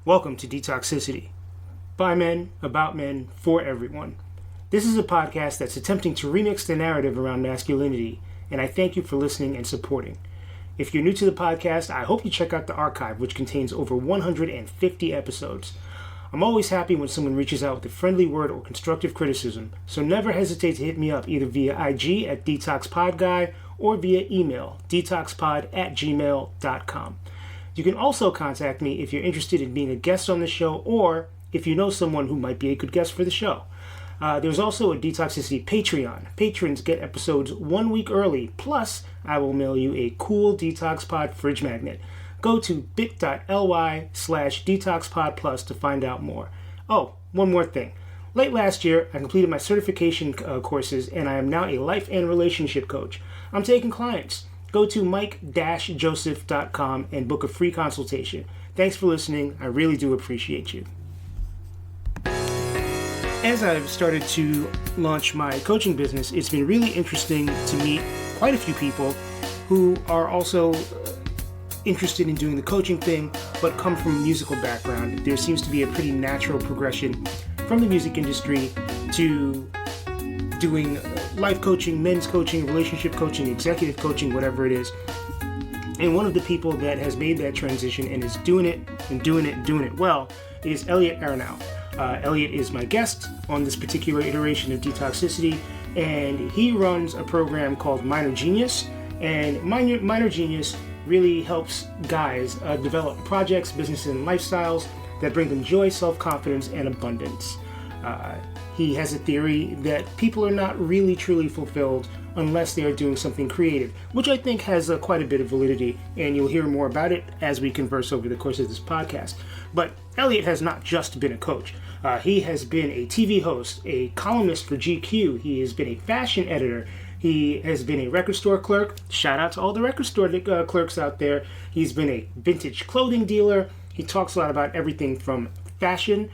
Welcome to Detoxicity. By men, about men, for everyone. This is a podcast that's attempting to remix the narrative around masculinity, and I thank you for listening and supporting. If you're new to the podcast, I hope you check out the archive, which contains over 150 episodes. I'm always happy when someone reaches out with a friendly word or constructive criticism, so never hesitate to hit me up either via IG at DetoxPodGuy or via email, detoxpod@gmail.com. You can also contact me if you're interested in being a guest on the show or if you know someone who might be a good guest for the show. There's also a Detoxicity Patreon. Patrons get episodes 1 week early, plus I will mail you a cool DetoxPod fridge magnet. Go to bit.ly/DetoxPodPlus to find out more. Oh, one more thing. Late last year, I completed my certification courses, and I am now a life and relationship coach. I'm taking clients. Go to mike-joseph.com and book a free consultation. Thanks for listening. I really do appreciate you. As I've started to launch my coaching business, it's been really interesting to meet quite a few people who are also interested in doing the coaching thing, but come from a musical background. There seems to be a pretty natural progression from the music industry to doing life coaching, men's coaching, relationship coaching, executive coaching, whatever it is. And one of the people that has made that transition and is doing it well is Elliot Aronow. Elliot is my guest on this particular iteration of Detoxicity, and he runs a program called Minor Genius. And Minor Genius really helps guys develop projects, businesses, and lifestyles that bring them joy, self-confidence, and abundance. He has a theory that people are not really truly fulfilled unless they are doing something creative, which I think has quite a bit of validity, and you'll hear more about it as we converse over the course of this podcast. But Elliot has not just been a coach. He has been a TV host, a columnist for GQ. He has been a fashion editor. He has been a record store clerk. Shout out to all the record store clerks out there. He's been a vintage clothing dealer. He talks a lot about everything from fashion,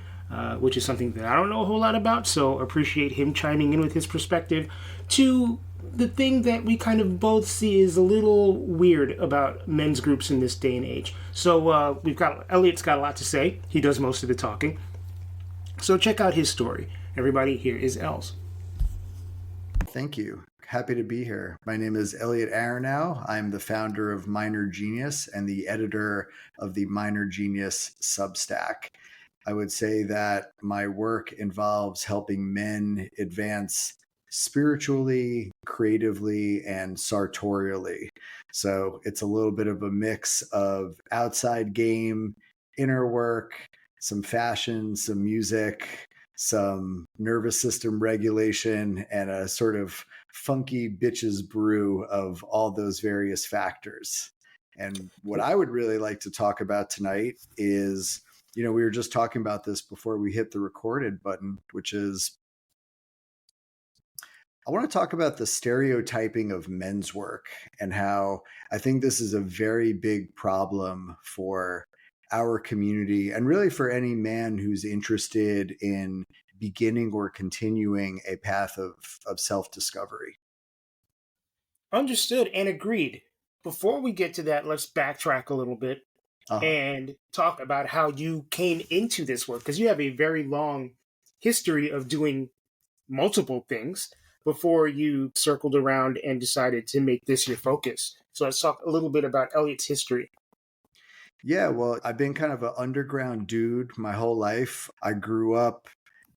which is something that I don't know a whole lot about, so appreciate him chiming in with his perspective, to the thing that we kind of both see is a little weird about men's groups in this day and age. So Elliot's got a lot to say. He does most of the talking. So check out his story. Everybody, here is Els. Thank you. Happy to be here. My name is Elliot Aronow. I'm the founder of Minor Genius and the editor of the Minor Genius Substack. I would say that my work involves helping men advance spiritually, creatively, and sartorially. So it's a little bit of a mix of outside game, inner work, some fashion, some music, some nervous system regulation, and a sort of funky bitches brew of all those various factors. And what I would really like to talk about tonight is, we were just talking about this before we hit the recorded button, which is, I want to talk about the stereotyping of men's work and how I think this is a very big problem for our community and really for any man who's interested in beginning or continuing a path of self-discovery. Understood and agreed. Before we get to that, let's backtrack a little bit and talk about how you came into this work, because you have a very long history of doing multiple things before you circled around and decided to make this your focus. So let's talk a little bit about Elliot's history. Yeah, well, I've been kind of an underground dude my whole life. I grew up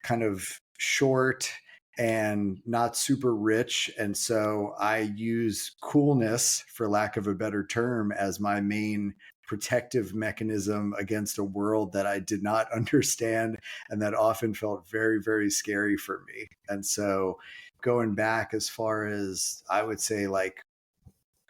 kind of short and not super rich. And so I use coolness, for lack of a better term, as my main protective mechanism against a world that I did not understand and that often felt very, very scary for me. And so going back as far as, I would say, like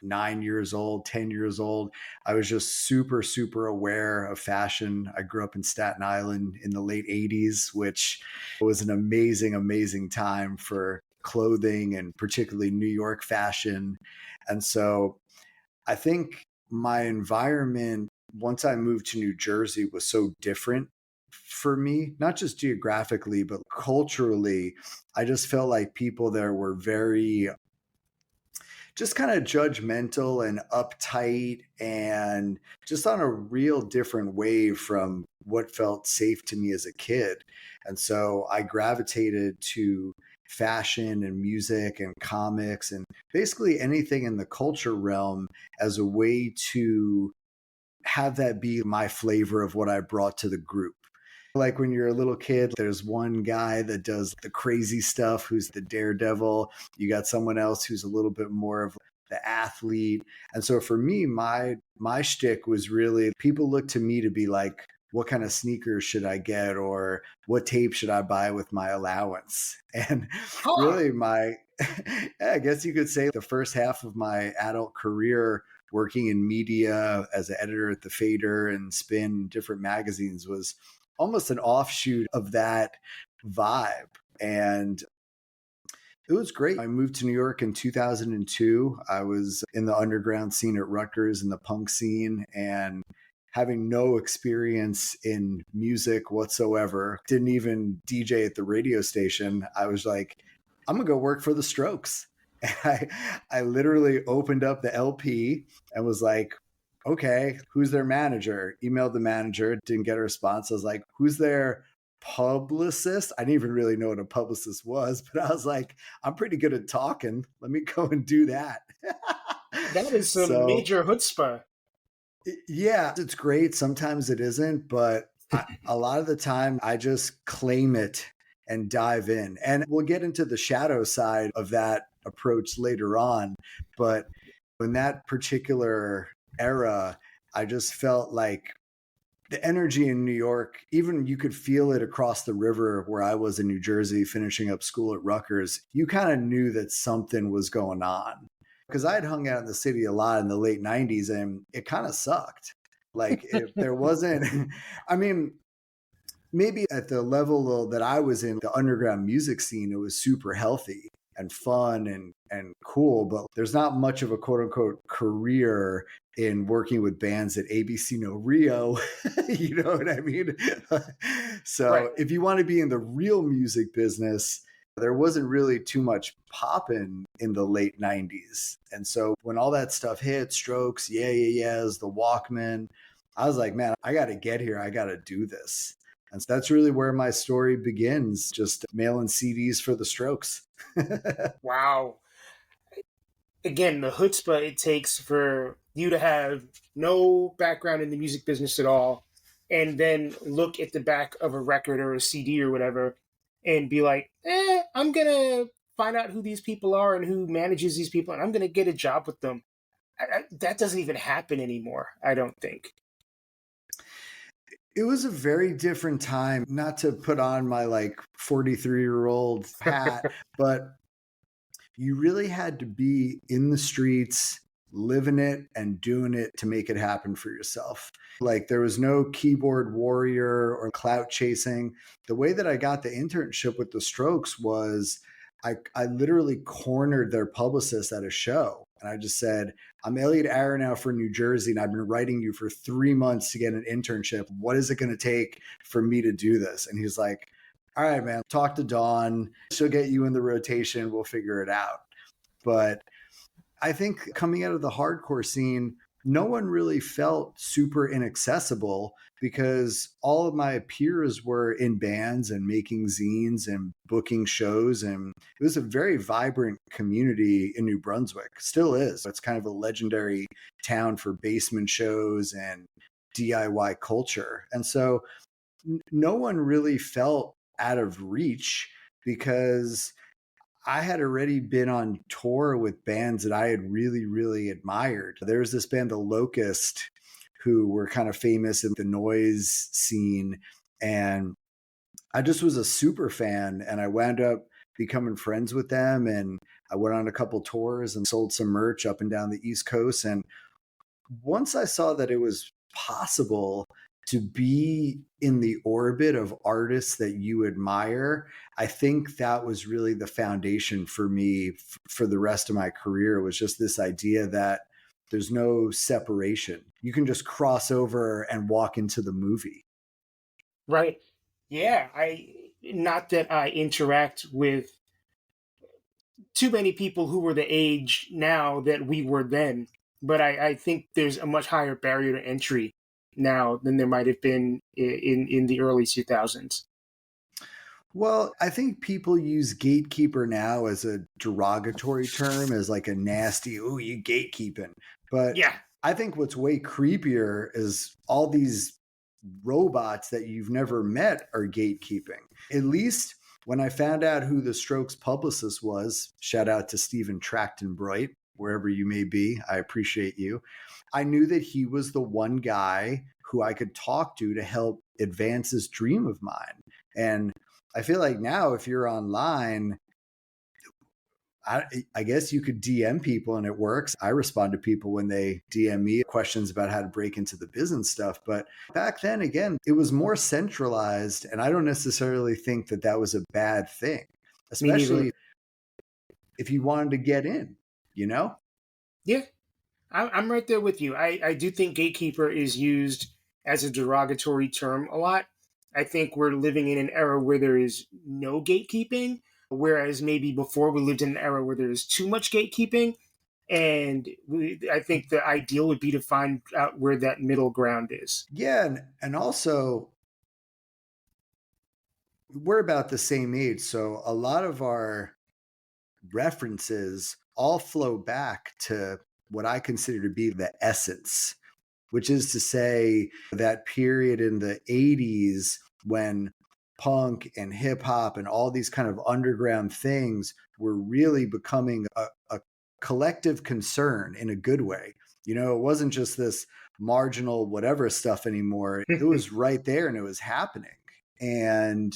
9 years old, 10 years old, I was just super, super aware of fashion. I grew up in Staten Island in the late 80s, which was an amazing, amazing time for clothing and particularly New York fashion. And so I think my environment, once I moved to New Jersey, was so different for me, not just geographically, but culturally. I just felt like people there were very just kind of judgmental and uptight and just on a real different wave from what felt safe to me as a kid. And so I gravitated to fashion and music and comics and basically anything in the culture realm as a way to have that be my flavor of what I brought to the group. Like when you're a little kid, there's one guy that does the crazy stuff who's the daredevil. You got someone else who's a little bit more of the athlete. And so for me, my shtick was really people look to me to be like, what kind of sneakers should I get or what tape should I buy with my allowance? And Huh. really yeah, I guess you could say the first half of my adult career working in media as an editor at the Fader and Spin, different magazines was almost an offshoot of that vibe. And it was great. I moved to New York in 2002. I was in the underground scene at Rutgers in the punk scene and having no experience in music whatsoever, didn't even DJ at the radio station. I was like, I'm going to go work for the Strokes. And I literally opened up the LP and was like, okay, who's their manager? Emailed the manager, didn't get a response. I was like, who's their publicist? I didn't even really know what a publicist was, but I was like, I'm pretty good at talking. Let me go and do that. That is some So, major chutzpah. yeah, it's great. Sometimes it isn't, but a lot of the time I just claim it and dive in. And we'll get into the shadow side of that approach later on. But in that particular era, I just felt like the energy in New York, even you could feel it across the river where I was in New Jersey finishing up school at Rutgers. You kind of knew that something was going on because I had hung out in the city a lot in the late 90s and it kind of sucked. Like if there wasn't, I mean, maybe at the level that I was in, the underground music scene, it was super healthy and fun and cool, but there's not much of a quote unquote career in working with bands at ABC No Rio. You know what I mean? Right. So if you want to be in the real music business, there wasn't really too much popping in the late 90s. And so when all that stuff hit, Strokes, Yeah, Yeah, Yeahs, the Walkman, I was like, man, I got to get here. I got to do this. And so that's really where my story begins, just mailing CDs for the Strokes. Wow. Again, the chutzpah it takes for you to have no background in the music business at all, and then look at the back of a record or a CD or whatever, and be like, I'm gonna find out who these people are and who manages these people, and I'm gonna get a job with them. That doesn't even happen anymore, I don't think. It was a very different time, not to put on my like 43-year-old hat, but you really had to be in the streets, living it and doing it to make it happen for yourself. Like there was no keyboard warrior or clout chasing. The way that I got the internship with the Strokes was I literally cornered their publicist at a show. And I just said, I'm Elliot Aronow for New Jersey, and I've been writing you for 3 months to get an internship. What is it going to take for me to do this? And he's like, all right, man, talk to Dawn. She'll get you in the rotation. We'll figure it out. But I think coming out of the hardcore scene, no one really felt super inaccessible because all of my peers were in bands and making zines and booking shows. And it was a very vibrant community in New Brunswick, still is. It's kind of a legendary town for basement shows and DIY culture. And so no one really felt out of reach because I had already been on tour with bands that I had really, really admired. There was this band, The Locust, who were kind of famous in the noise scene. And I just was a super fan. And I wound up becoming friends with them. And I went on a couple tours and sold some merch up and down the East Coast. And once I saw that it was possible to be in the orbit of artists that you admire, I think that was really the foundation for me for the rest of my career was just this idea that there's no separation. You can just cross over and walk into the movie. Right. Yeah, I not that I interact with too many people who were the age now that we were then. But I think there's a much higher barrier to entry now than there might have been in the early 2000s. Well, I think people use gatekeeper now as a derogatory term, as like a nasty, oh, you gatekeeping. But Yeah. I think what's way creepier is all these robots that you've never met are gatekeeping. At least when I found out who the Strokes publicist was, shout out to Stephen Trachtenbreit, wherever you may be, I appreciate you. I knew that he was the one guy who I could talk to help advance this dream of mine. And I feel like now, if you're online, I guess you could DM people and it works. I respond to people when they DM me questions about how to break into the business stuff. But back then, again, it was more centralized. And I don't necessarily think that that was a bad thing, Me neither. especially if you wanted to get in, you know? Yeah, I'm right there with you. I do think gatekeeper is used as a derogatory term a lot. I think we're living in an era where there is no gatekeeping, whereas maybe before we lived in an era where there is too much gatekeeping. And I think the ideal would be to find out where that middle ground is. Yeah. And also, we're about the same age. So a lot of our references all flow back to what I consider to be the essence, which is to say that period in the 80s when punk and hip hop and all these kind of underground things were really becoming a collective concern in a good way. You know, it wasn't just this marginal whatever stuff anymore. It was right there and it was happening. And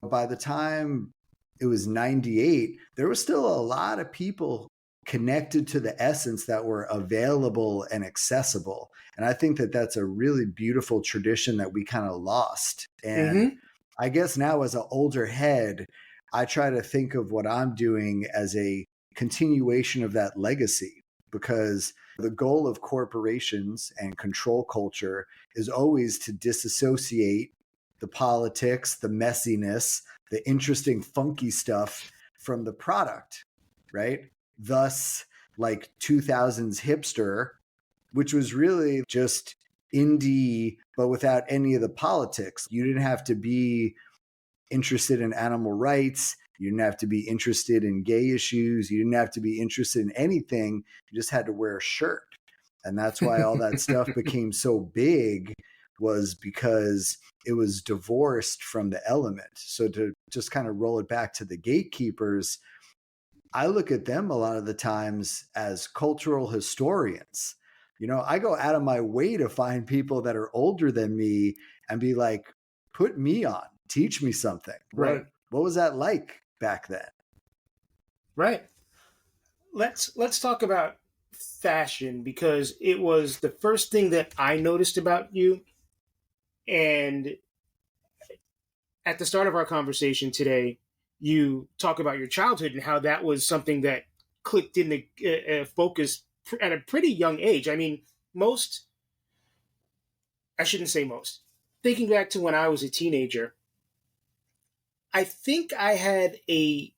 by the time it was 98, there was still a lot of people connected to the essence that were available and accessible. And I think that that's a really beautiful tradition that we kind of lost. And Mm-hmm. I guess now, as an older head, I try to think of what I'm doing as a continuation of that legacy, because the goal of corporations and control culture is always to disassociate the politics, the messiness, the interesting, funky stuff from the product, right? Thus, like 2000s hipster, which was really just indie, but without any of the politics. You didn't have to be interested in animal rights. You didn't have to be interested in gay issues. You didn't have to be interested in anything. You just had to wear a shirt. And that's why all that stuff became so big, was because it was divorced from the element. So to just kind of roll it back to the gatekeepers, I look at them a lot of the times as cultural historians. You know, I go out of my way to find people that are older than me and be like, put me on, teach me something. Right. What was that like back then? Right. Let's talk about fashion, because it was the first thing that I noticed about you. And at the start of our conversation today, you talk about your childhood and how that was something that clicked into focus at a pretty young age. I mean, I shouldn't say most. Thinking back to when I was a teenager, I think I had a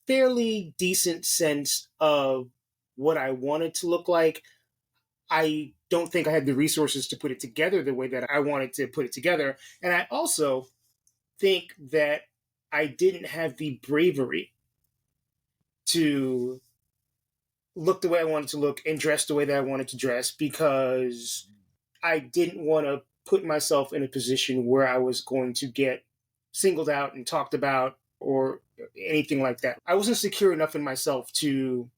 fairly decent sense of what I wanted to look like. I don't think I had the resources to put it together the way that I wanted to put it together. And I also think that I didn't have the bravery to look the way I wanted to look and dress the way that I wanted to dress, because I didn't want to put myself in a position where I was going to get singled out and talked about or anything like that. I wasn't secure enough in myself to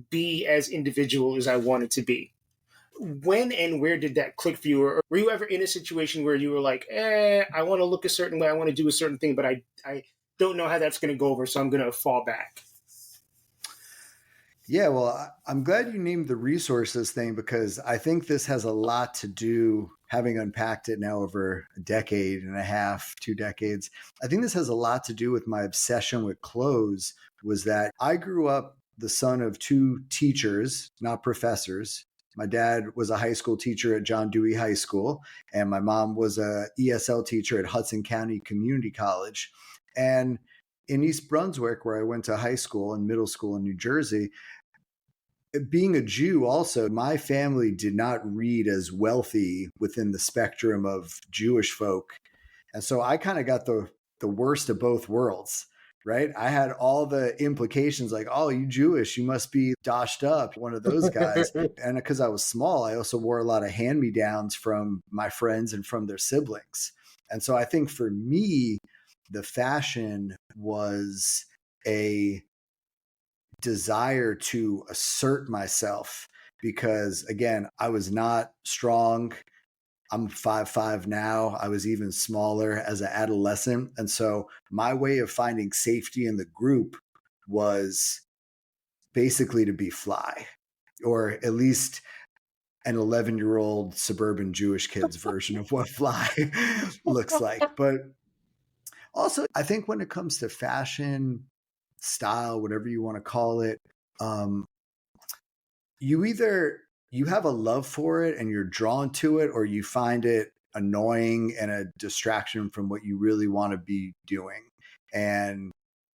be as individual as I wanted to be. When and where did that click for you? Or were you ever in a situation where you were like, I want to look a certain way, I want to do a certain thing, but I don't know how that's going to go over, so I'm going to fall back? Yeah, well, I'm glad you named the resources thing, because I think this has a lot to do, having unpacked it now over a decade and a half, 2 decades. I think this has a lot to do with my obsession with clothes. Was that I grew up the son of two teachers, not professors. My dad was a high school teacher at John Dewey High School, and my mom was a ESL teacher at Hudson County Community College. And in East Brunswick, where I went to high school and middle school in New Jersey, being a Jew also, my family did not read as wealthy within the spectrum of Jewish folk. And so I kind of got the worst of both worlds, right? I had all the implications like, oh, you Jewish, you must be doshed up, one of those guys. And because I was small, I also wore a lot of hand-me-downs from my friends and from their siblings. And so I think for me, the fashion was a desire to assert myself because, again, I was not strong. I'm 5'5" now. I was even smaller as an adolescent. And so my way of finding safety in the group was basically to be fly, or at least an 11-year-old suburban Jewish kid's version of what fly looks like. But also, I think when it comes to fashion, style, whatever you want to call it, um, you have a love for it and you're drawn to it, or you find it annoying and a distraction from what you really want to be doing. And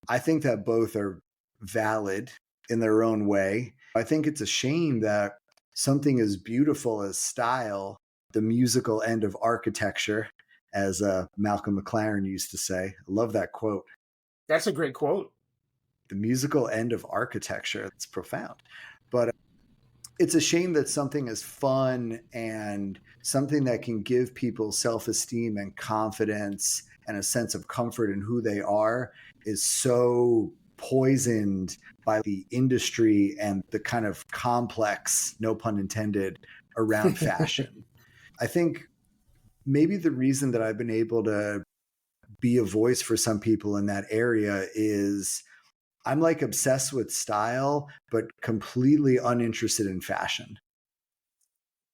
I think that both are valid in their own way. I think it's a shame that something as beautiful as style, the musical end of architecture, as Malcolm McLaren used to say. I love that quote. That's a great quote. The musical end of architecture. It's profound. But it's a shame that something as fun and something that can give people self-esteem and confidence and a sense of comfort in who they are is so poisoned by the industry and the kind of complex, no pun intended, around fashion. I think maybe the reason that I've been able to be a voice for some people in that area is I'm like obsessed with style, but completely uninterested in fashion.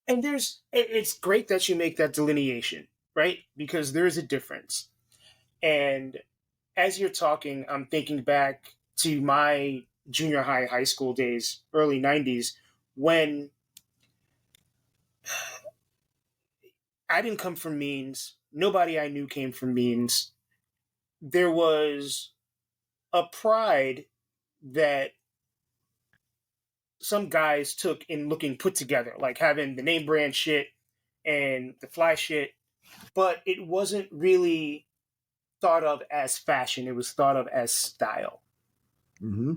And it's great that you make that delineation, right? Because there is a difference. And as you're talking, I'm thinking back to my junior high school days, early 90s, when I didn't come from means. Nobody I knew came from means. There was a pride that some guys took in looking put together, like having the name brand shit and the fly shit, but it wasn't really thought of as fashion. It was thought of as style. Mm-hmm.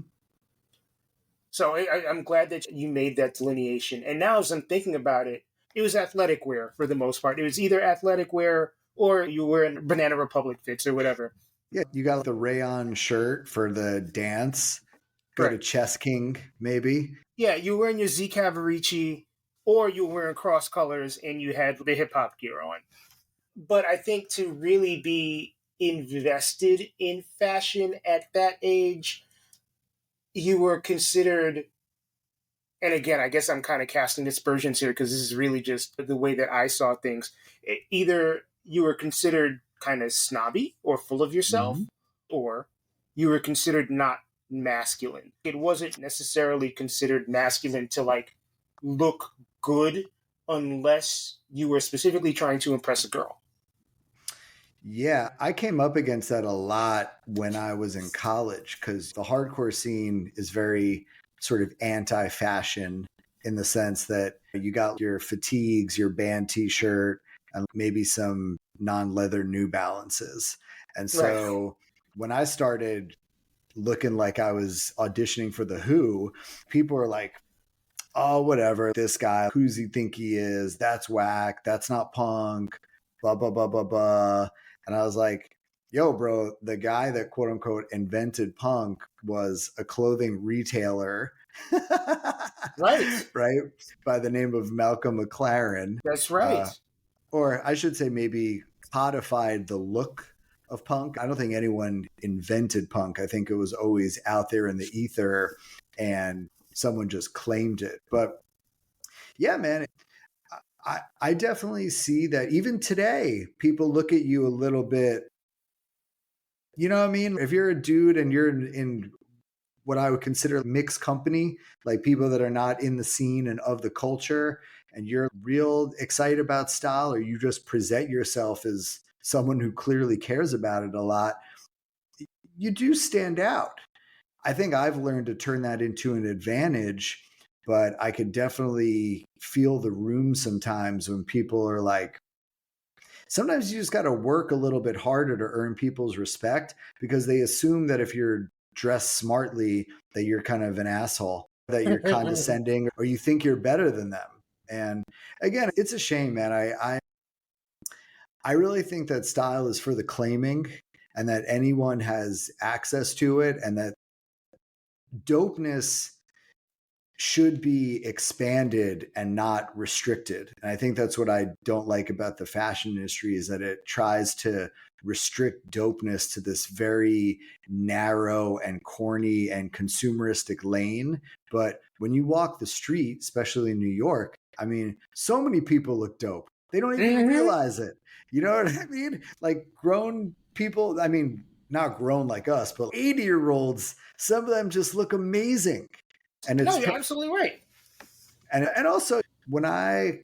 So I'm glad that you made that delineation. And now, as I'm thinking about it, it was athletic wear for the most part. It was either athletic wear or you were in Banana Republic fits or whatever. Yeah, you got the rayon shirt for the dance. Go to Right. Chess King, maybe. Yeah, you were wearing your Z Cavarici or you were wearing cross colors and you had the hip hop gear on. But I think to really be invested in fashion at that age, you were considered, and again, I guess I'm kind of casting aspersions here because this is really just the way that I saw things. Either you were considered kind of snobby or full of yourself, Mm-hmm. or you were considered not masculine. It wasn't necessarily considered masculine to like look good unless you were specifically trying to impress a girl. Yeah, I came up against that a lot when I was in college because the hardcore scene is very sort of anti-fashion in the sense that you got your fatigues, your band t-shirt, and maybe some non-leather New Balances. And Right. so when I started looking like I was auditioning for The Who, people were like, oh, whatever, this guy, who does he think he is? That's whack. That's not punk, blah, blah, blah, blah, blah. And I was like, yo, bro, the guy that quote unquote invented punk was a clothing retailer, Right. right? By the name of Malcolm McLaren. That's right. Or I should say, maybe codified the look of punk. I don't think anyone invented punk. I think it was always out there in the ether and someone just claimed it. But yeah, man, I definitely see that even today, people look at you a little bit, you know what I mean? If you're a dude and you're in what I would consider mixed company, like people that are not in the scene and of the culture, and you're real excited about style, or you just present yourself as someone who clearly cares about it a lot, you do stand out. I think I've learned to turn that into an advantage, but I could definitely feel the room sometimes when people are like, sometimes you just got to work a little bit harder to earn people's respect because they assume that if you're dressed smartly, that you're kind of an asshole, that you're condescending, or you think you're better than them. And again, it's a shame, man. I really think that style is for the claiming and that anyone has access to it, and that dopeness should be expanded and not restricted. And I think that's what I don't like about the fashion industry, is that it tries to restrict dopeness to this very narrow and corny and consumeristic lane. But when you walk the street, especially in New York, I mean, so many people look dope. They don't even realize it. You know what I mean? Like grown people, I mean, not grown like us, but 80-year-olds, some of them just look amazing. And No, it's you're absolutely right. and also when I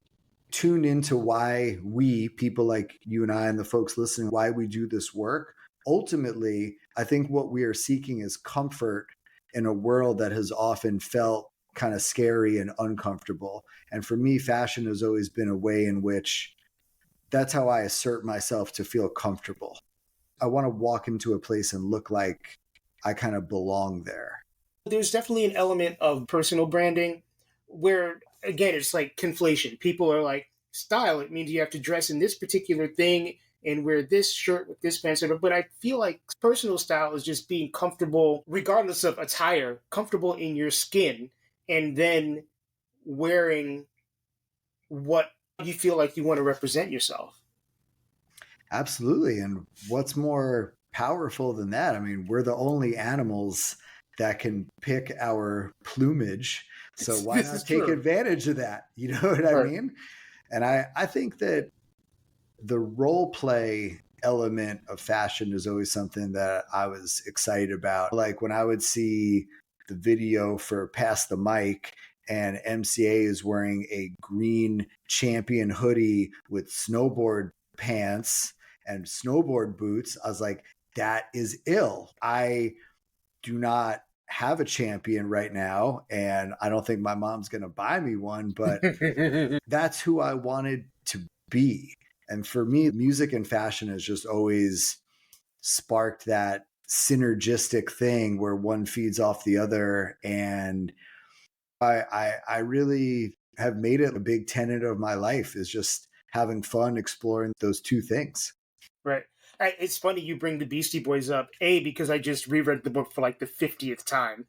tune into why we, people like you and I and the folks listening, why we do this work, ultimately, I think what we are seeking is comfort in a world that has often felt kind of scary and uncomfortable. And for me, fashion has always been a way in which that's how I assert myself to feel comfortable. I want to walk into a place and look like I kind of belong there. There's definitely an element of personal branding where, again, it's like conflation. People are like, style, it means you have to dress in this particular thing and wear this shirt with this pants. But I feel like personal style is just being comfortable, regardless of attire, comfortable in your skin, and then wearing what you feel like you want to represent yourself. Absolutely. And what's more powerful than that? I mean, we're the only animals that can pick our plumage. So why This is not take true. advantage of that? You know what I mean? And I think that the role play element of fashion is always something that I was excited about. Like when I would see the video for Pass the Mic and MCA is wearing a green champion hoodie with snowboard pants and snowboard boots, I was like, that is ill. I do not have a champion right now, and I don't think my mom's going to buy me one, but that's who I wanted to be. And for me, music and fashion has just always sparked that synergistic thing where one feeds off the other. And I really have made it a big tenet of my life, is just having fun exploring those two things. Right. It's funny you bring the Beastie Boys up. A, because I just reread the book for like the 50th time.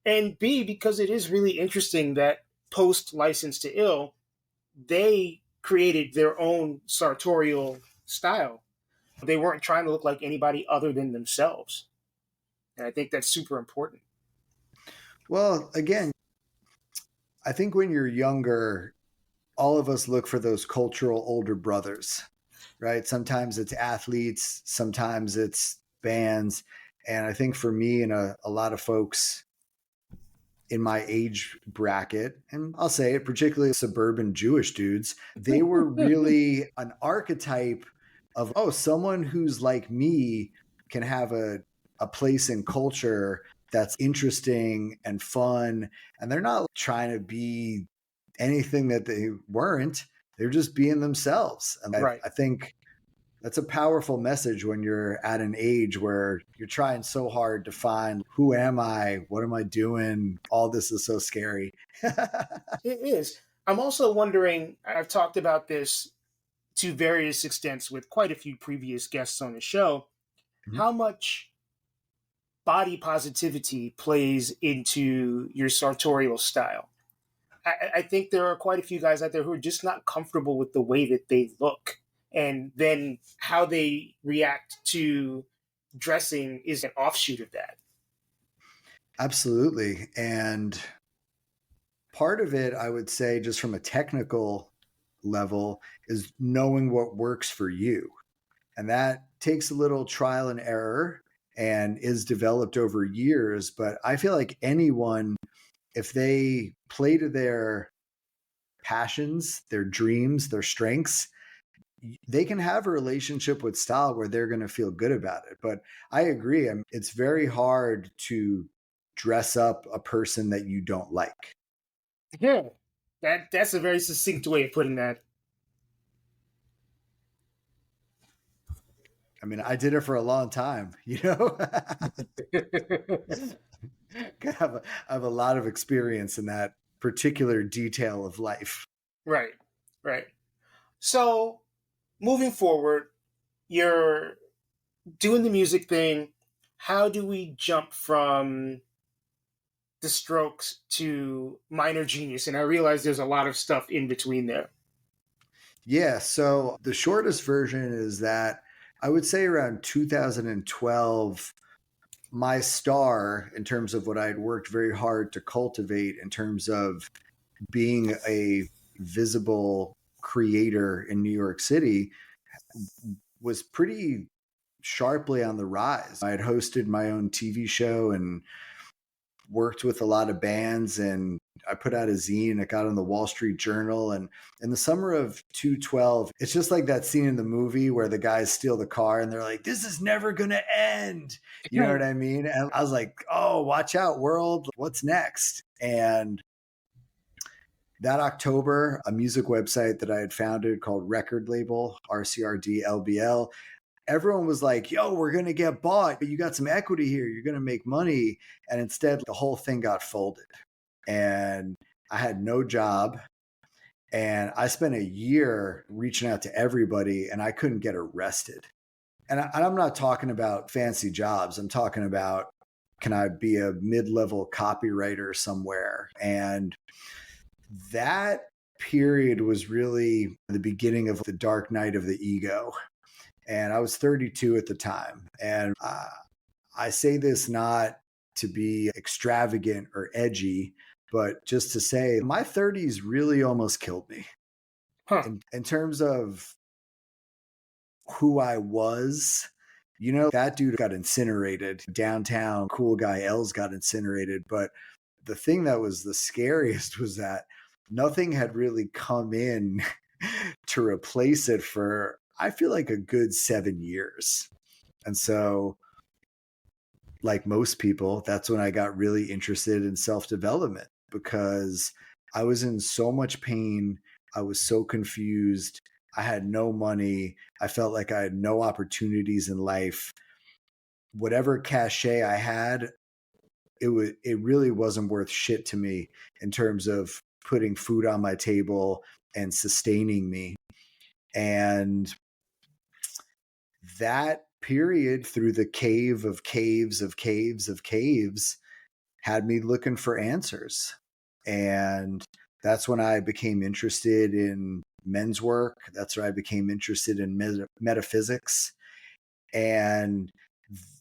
And B, because it is really interesting that post License to Ill, they created their own sartorial style. They weren't trying to look like anybody other than themselves. And I think that's super important. Well, again, I think when you're younger, all of us look for those cultural older brothers, right? Sometimes it's athletes, sometimes it's bands. And I think for me and a lot of folks in my age bracket, and I'll say it, particularly suburban Jewish dudes, they were really an archetype of, oh, someone who's like me can have a place in culture that's interesting and fun. And they're not trying to be anything that they weren't. They're just being themselves. And Right. I think that's a powerful message when you're at an age where you're trying so hard to find, who am I? What am I doing? All this is so scary. It is. I'm also wondering, I've talked about this to various extents with quite a few previous guests on the show, how much body positivity plays into your sartorial style. I think there are quite a few guys out there who are just not comfortable with the way that they look. And then how they react to dressing is an offshoot of that. Absolutely. And part of it, I would say, just from a technical level, is knowing what works for you. And that takes a little trial and error and is developed over years. But I feel like anyone, if they play to their passions, their dreams, their strengths, they can have a relationship with style where they're going to feel good about it. But I agree. It's very hard to dress up a person that you don't like. Yeah, that's a very succinct way of putting that. I mean, I did it for a long time, you know? I have a lot of experience in that particular detail of life. Right, right. So moving forward, you're doing the music thing. How do we jump from the Strokes to Minor Genius? And I realize there's a lot of stuff in between there. Yeah. So the shortest version is that I would say around 2012, my star, in terms of what I had worked very hard to cultivate, in terms of being a visible creator in New York City, was pretty sharply on the rise. I had hosted my own TV show and worked with a lot of bands, and I put out a zine. It got on the Wall Street Journal. And in the summer of 2012, it's just like that scene in the movie where the guys steal the car and they're like, this is never going to end. You know what I mean? And I was like, oh, watch out, world. What's next? And that October, a music website that I had founded called Record Label, RCRDLBL, everyone was like, yo, we're going to get bought. You got some equity here. You're going to make money. And instead, the whole thing got folded. And I had no job. And I spent a year reaching out to everybody and I couldn't get arrested. And I'm not talking about fancy jobs. I'm talking about, can I be a mid-level copywriter somewhere? And that period was really the beginning of the dark night of the ego. And I was 32 at the time. And I say this not to be extravagant or edgy, but just to say my 30s really almost killed me. In terms of who I was, you know, that dude got incinerated. Downtown, cool guy Els got incinerated. But the thing that was the scariest was that nothing had really come in to replace it for, I feel like, a good 7 years. And so, like most people, that's when I got really interested in self-development, because I was in so much pain. I was so confused. I had no money. I felt like I had no opportunities in life. Whatever cachet I had, it really wasn't worth shit to me in terms of putting food on my table and sustaining me. And that period, through the cave of caves of caves of caves, had me looking for answers. And that's when I became interested in men's work. That's when I became interested in metaphysics. And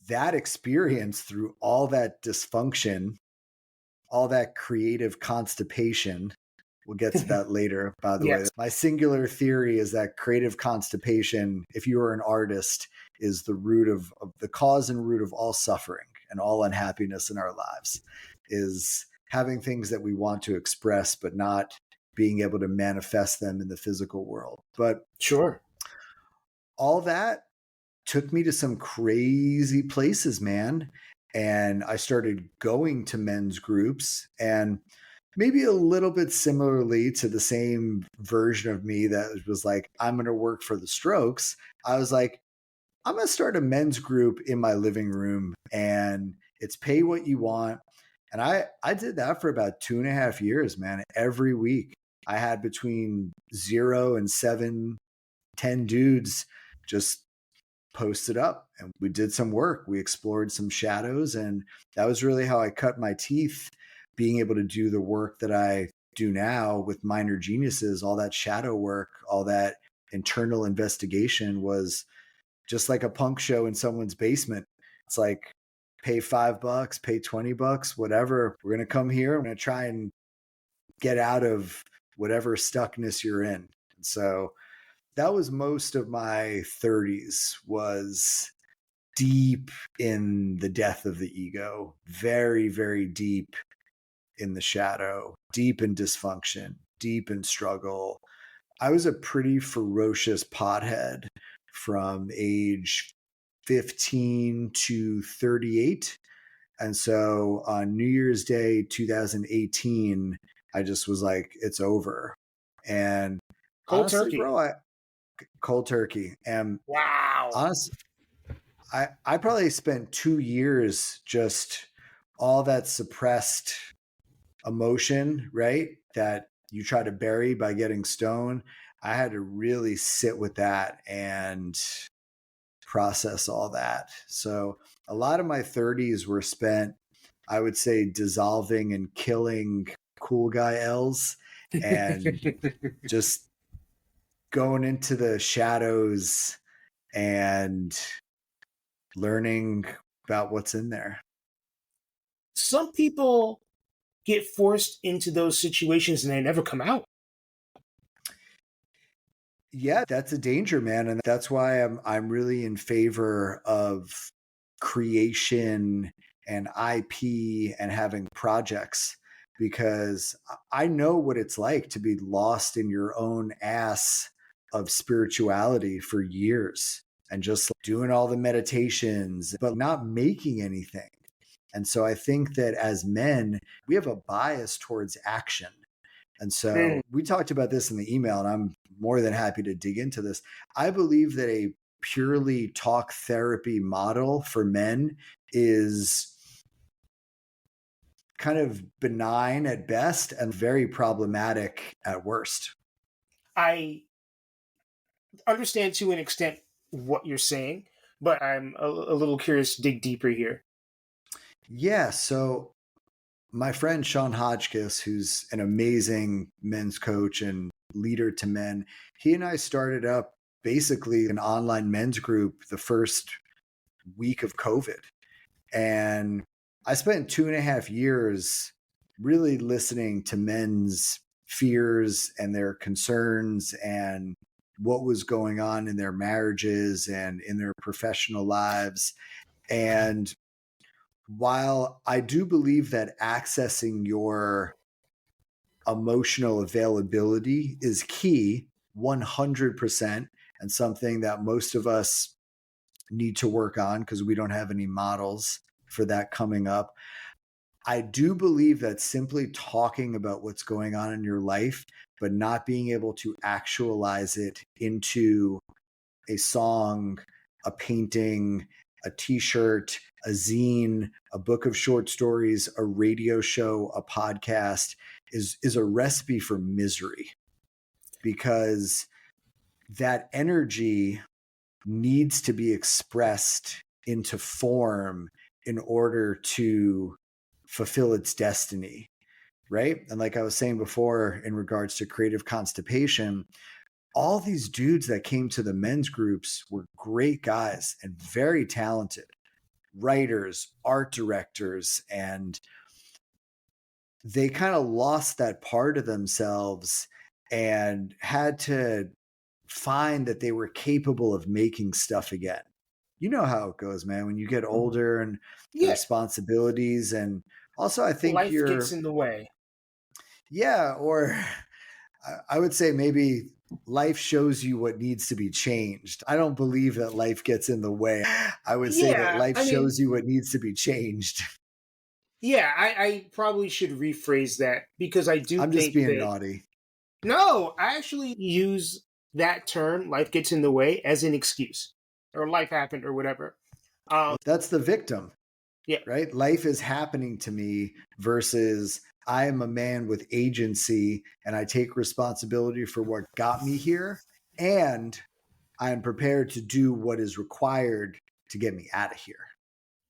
that experience, through all that dysfunction, all that creative constipation, we'll get to that later, by the way. My singular theory is that creative constipation, if you are an artist, is the root of the cause and root of all suffering and all unhappiness in our lives, is having things that we want to express, but not being able to manifest them in the physical world. But sure, all that took me to some crazy places, man. And I started going to men's groups, and maybe a little bit similarly to the same version of me that was like, I'm going to work for the Strokes. I was like, I'm going to start a men's group in my living room, and it's pay what you want. And I did that for about 2.5 years, man. Every week I had between 0 and 7, 10 dudes just posted up, and we did some work. We explored some shadows, and that was really how I cut my teeth, being able to do the work that I do now with Minor Geniuses. All that shadow work, all that internal investigation was just like a punk show in someone's basement. It's like, pay $5, pay $20, whatever. We're going to come here. I'm going to try and get out of whatever stuckness you're in. And so that was most of my 30s, was deep in the death of the ego, very, very deep in the shadow, deep in dysfunction, deep in struggle. I was a pretty ferocious pothead from age 15 to 38. And so on New Year's Day 2018, I just was like, it's over. And Cold honestly, turkey. bro, cold turkey. And Wow. honestly, I probably spent 2 years just all that suppressed emotion, right? That you try to bury by getting stoned. I had to really sit with that and process all that. So a lot of my 30s were spent, I would say, dissolving and killing cool guy L's and just going into the shadows and learning about what's in there. Some people get forced into those situations and they never come out. Yeah, that's a danger, man, and that's why I'm really in favor of creation and IP and having projects, because I know what it's like to be lost in your own ass of spirituality for years and just doing all the meditations but not making anything. And so I think that as men, we have a bias towards action. And so we talked about this in the email, and I'm more than happy to dig into this. I believe that a purely talk therapy model for men is kind of benign at best and very problematic at worst. I understand to an extent what you're saying, but I'm a little curious to dig deeper here. Yeah. So my friend Sean Hodgkiss, who's an amazing men's coach and leader to men, he and I started up basically an online men's group the first week of COVID. And I spent 2.5 years really listening to men's fears and their concerns and what was going on in their marriages and in their professional lives. And while I do believe that accessing your emotional availability is key, 100%, and something that most of us need to work on because we don't have any models for that coming up. I do believe that simply talking about what's going on in your life, but not being able to actualize it into a song, a painting, a t-shirt, a zine, a book of short stories, a radio show, a podcast is a recipe for misery, because that energy needs to be expressed into form in order to fulfill its destiny, right? And like I was saying before, in regards to creative constipation, all these dudes that came to the men's groups were great guys and very talented writers, art directors, and they kind of lost that part of themselves and had to find that they were capable of making stuff again. You know how it goes, man, when you get older and the Yeah, responsibilities. And also, I think life gets in the way. or I would say maybe life shows you what needs to be changed. I don't believe that life gets in the way. I would say that Yeah, life I mean, shows you what needs to be changed. yeah, I probably should rephrase that because I do I'm just think being that, naughty. no, I actually use that term, life gets in the way, as an excuse or life happened or whatever. That's the victim, Yeah, right? Life is happening to me versus I am a man with agency and I take responsibility for what got me here. And I am prepared to do what is required to get me out of here.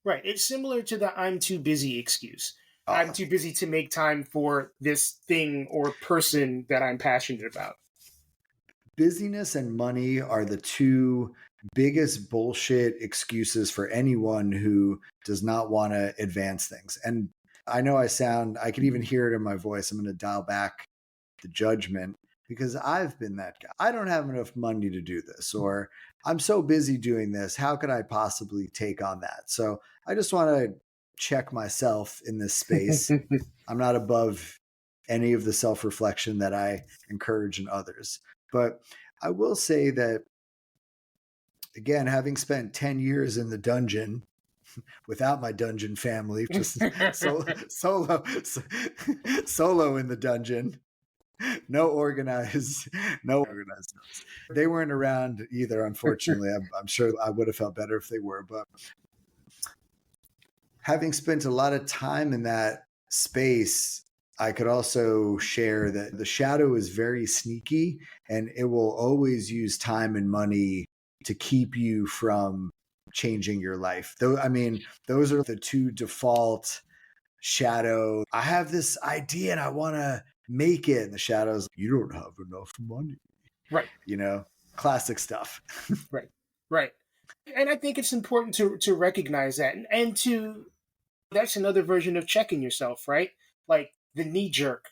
right. It's similar to the I'm too busy excuse. I'm Uh, too busy to make time for this thing or person that I'm passionate about. Busyness and money are the two biggest bullshit excuses for anyone who does not want to advance things. And I know I can even hear it in my voice. I'm going to dial back the judgment because I've been that guy. I don't have enough money to do this, or I'm so busy doing this. How could I possibly take on that? So I just want to check myself in this space. I'm not above any of the self reflection that I encourage in others. But I will say that, again, having spent 10 years in the dungeon without my dungeon family, just solo, solo in the dungeon, no organized, no organized. They weren't around either, unfortunately. I'm sure I would have felt better if they were. But having spent a lot of time in that space, I could also share that the shadow is very sneaky and it will always use time and money to keep you from changing your life. Though, I mean, those are the two default shadow. I have this idea and I want to make it. And the shadow's, you don't have enough money. Right. Classic stuff. Right. Right. And I think it's important to recognize that and to, that's another version of checking yourself, right? Like the knee jerk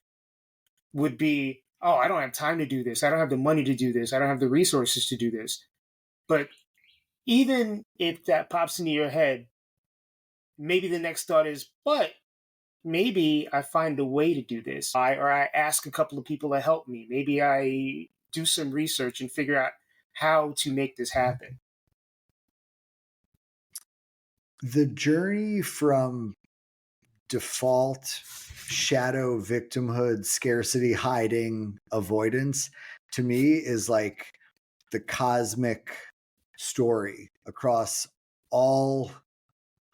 would be, oh, I don't have time to do this. I don't have the money to do this. I don't have the resources to do this. But even if that pops into your head, maybe the next thought is, but maybe I find a way to do this. Or I ask a couple of people to help me. Maybe I do some research and figure out how to make this happen. The journey from default shadow victimhood, scarcity, hiding, avoidance, to me is like the cosmic story across all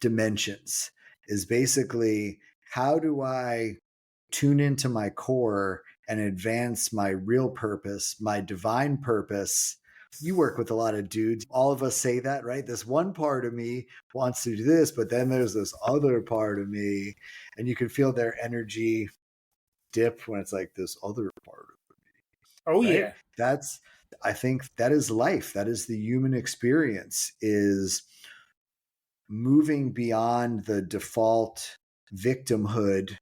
dimensions, is basically, how do I tune into my core and advance my real purpose, my divine purpose? You work with a lot of dudes. All of us say that, right? This one part of me wants to do this, but then there's this other part of me, and you can feel their energy dip when it's like this other part of me. Oh, right? yeah. I think that is life. That is the human experience, is moving beyond the default victimhood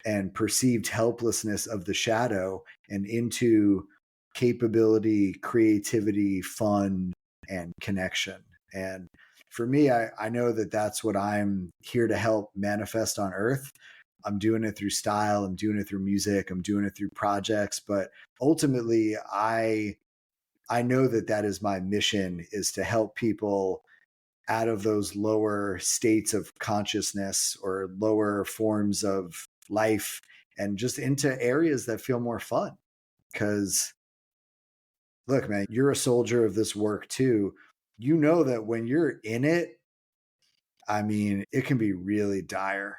and perceived helplessness of the shadow and into capability, creativity, fun, and connection. And for me, I know that that's what I'm here to help manifest on earth. I'm doing it through style, I'm doing it through music, I'm doing it through projects, but ultimately I know that that is my mission, is to help people out of those lower states of consciousness or lower forms of life and just into areas that feel more fun. Because look, man, you're a soldier of this work too. You know that when you're in it, I mean, it can be really dire.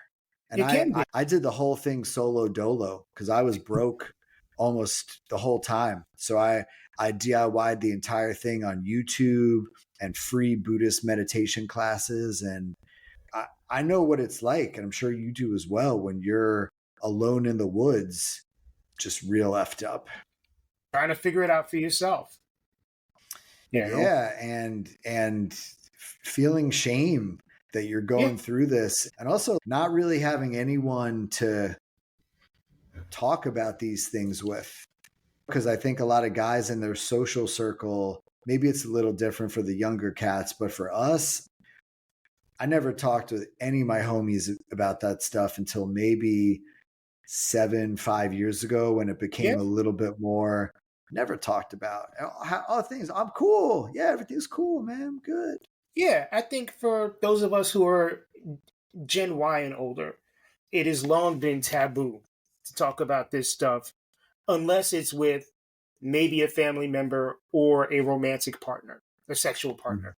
And It can be. I did the whole thing solo dolo because I was broke almost the whole time. So I DIY'd the entire thing on YouTube and free Buddhist meditation classes. And I know what it's like, and I'm sure you do as well, when you're alone in the woods, just real effed up. Trying to figure it out for yourself. Yeah, and feeling shame that you're going through this, and also not really having anyone to talk about these things with. Because I think a lot of guys in their social circle, maybe it's a little different for the younger cats, but for us, I never talked with any of my homies about that stuff until maybe 5 years ago, when it became a little bit more. Never talked about how things. I'm cool. Yeah, everything's cool, man. I'm good. Yeah, I think for those of us who are Gen Y and older, it has long been taboo to talk about this stuff unless it's with maybe a family member or a romantic partner, a sexual partner.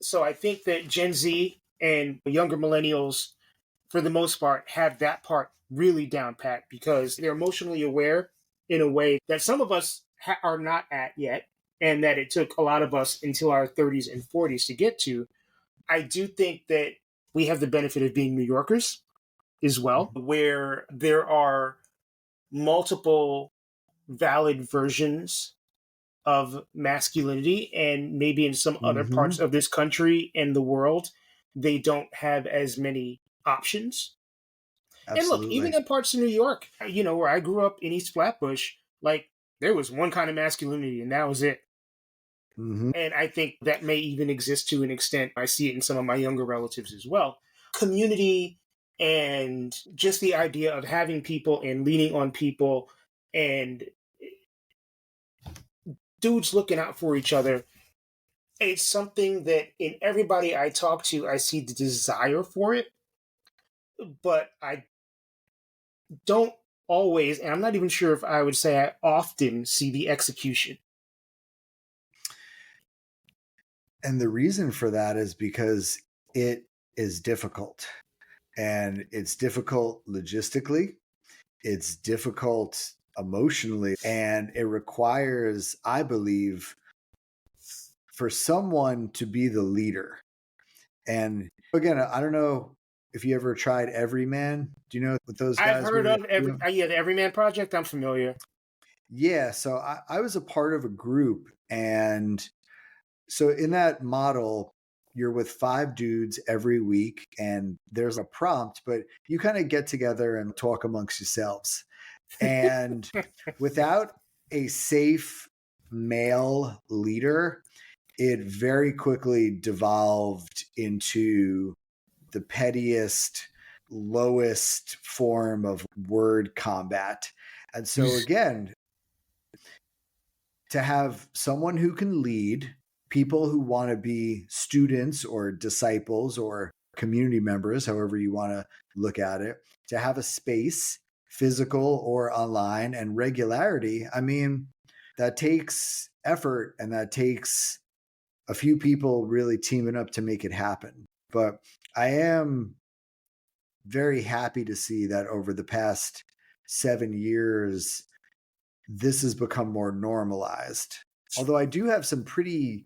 So I think that Gen Z and younger millennials, for the most part, have that part really down pat because they're emotionally aware in a way that some of us are not at yet, and that it took a lot of us until our 30s and 40s to get to. I do think that we have the benefit of being New Yorkers as well, where there are multiple valid versions of masculinity, and maybe in some other parts of this country and the world, they don't have as many options. Absolutely. And look, even in parts of New York, where I grew up in East Flatbush, like there was one kind of masculinity and that was it. And I think that may even exist to an extent. I see it in some of my younger relatives as well. Community and just the idea of having people and leaning on people and dudes looking out for each other. It's something that in everybody I talk to, I see the desire for it, but I don't always, and I'm not even sure if I would say I often see the execution. And the reason for that is because it is difficult. And it's difficult logistically, it's difficult emotionally, and it requires, I believe, for someone to be the leader. And again, I don't know if you ever tried Everyman. Do you know what those I've guys heard were of doing? the Everyman Project. I'm familiar. Yeah, so I was a part of a group, and so in that model, you're with 5 dudes every week, and there's a prompt, but you kind of get together and talk amongst yourselves. And without a safe male leader, it very quickly devolved into the pettiest, lowest form of word combat. And so, again, to have someone who can lead people who want to be students or disciples or community members, however you want to look at it, to have a space, physical or online, and regularity. I mean, that takes effort, and that takes a few people really teaming up to make it happen. But I am very happy to see that over the past 7 years, this has become more normalized. Although I do have some pretty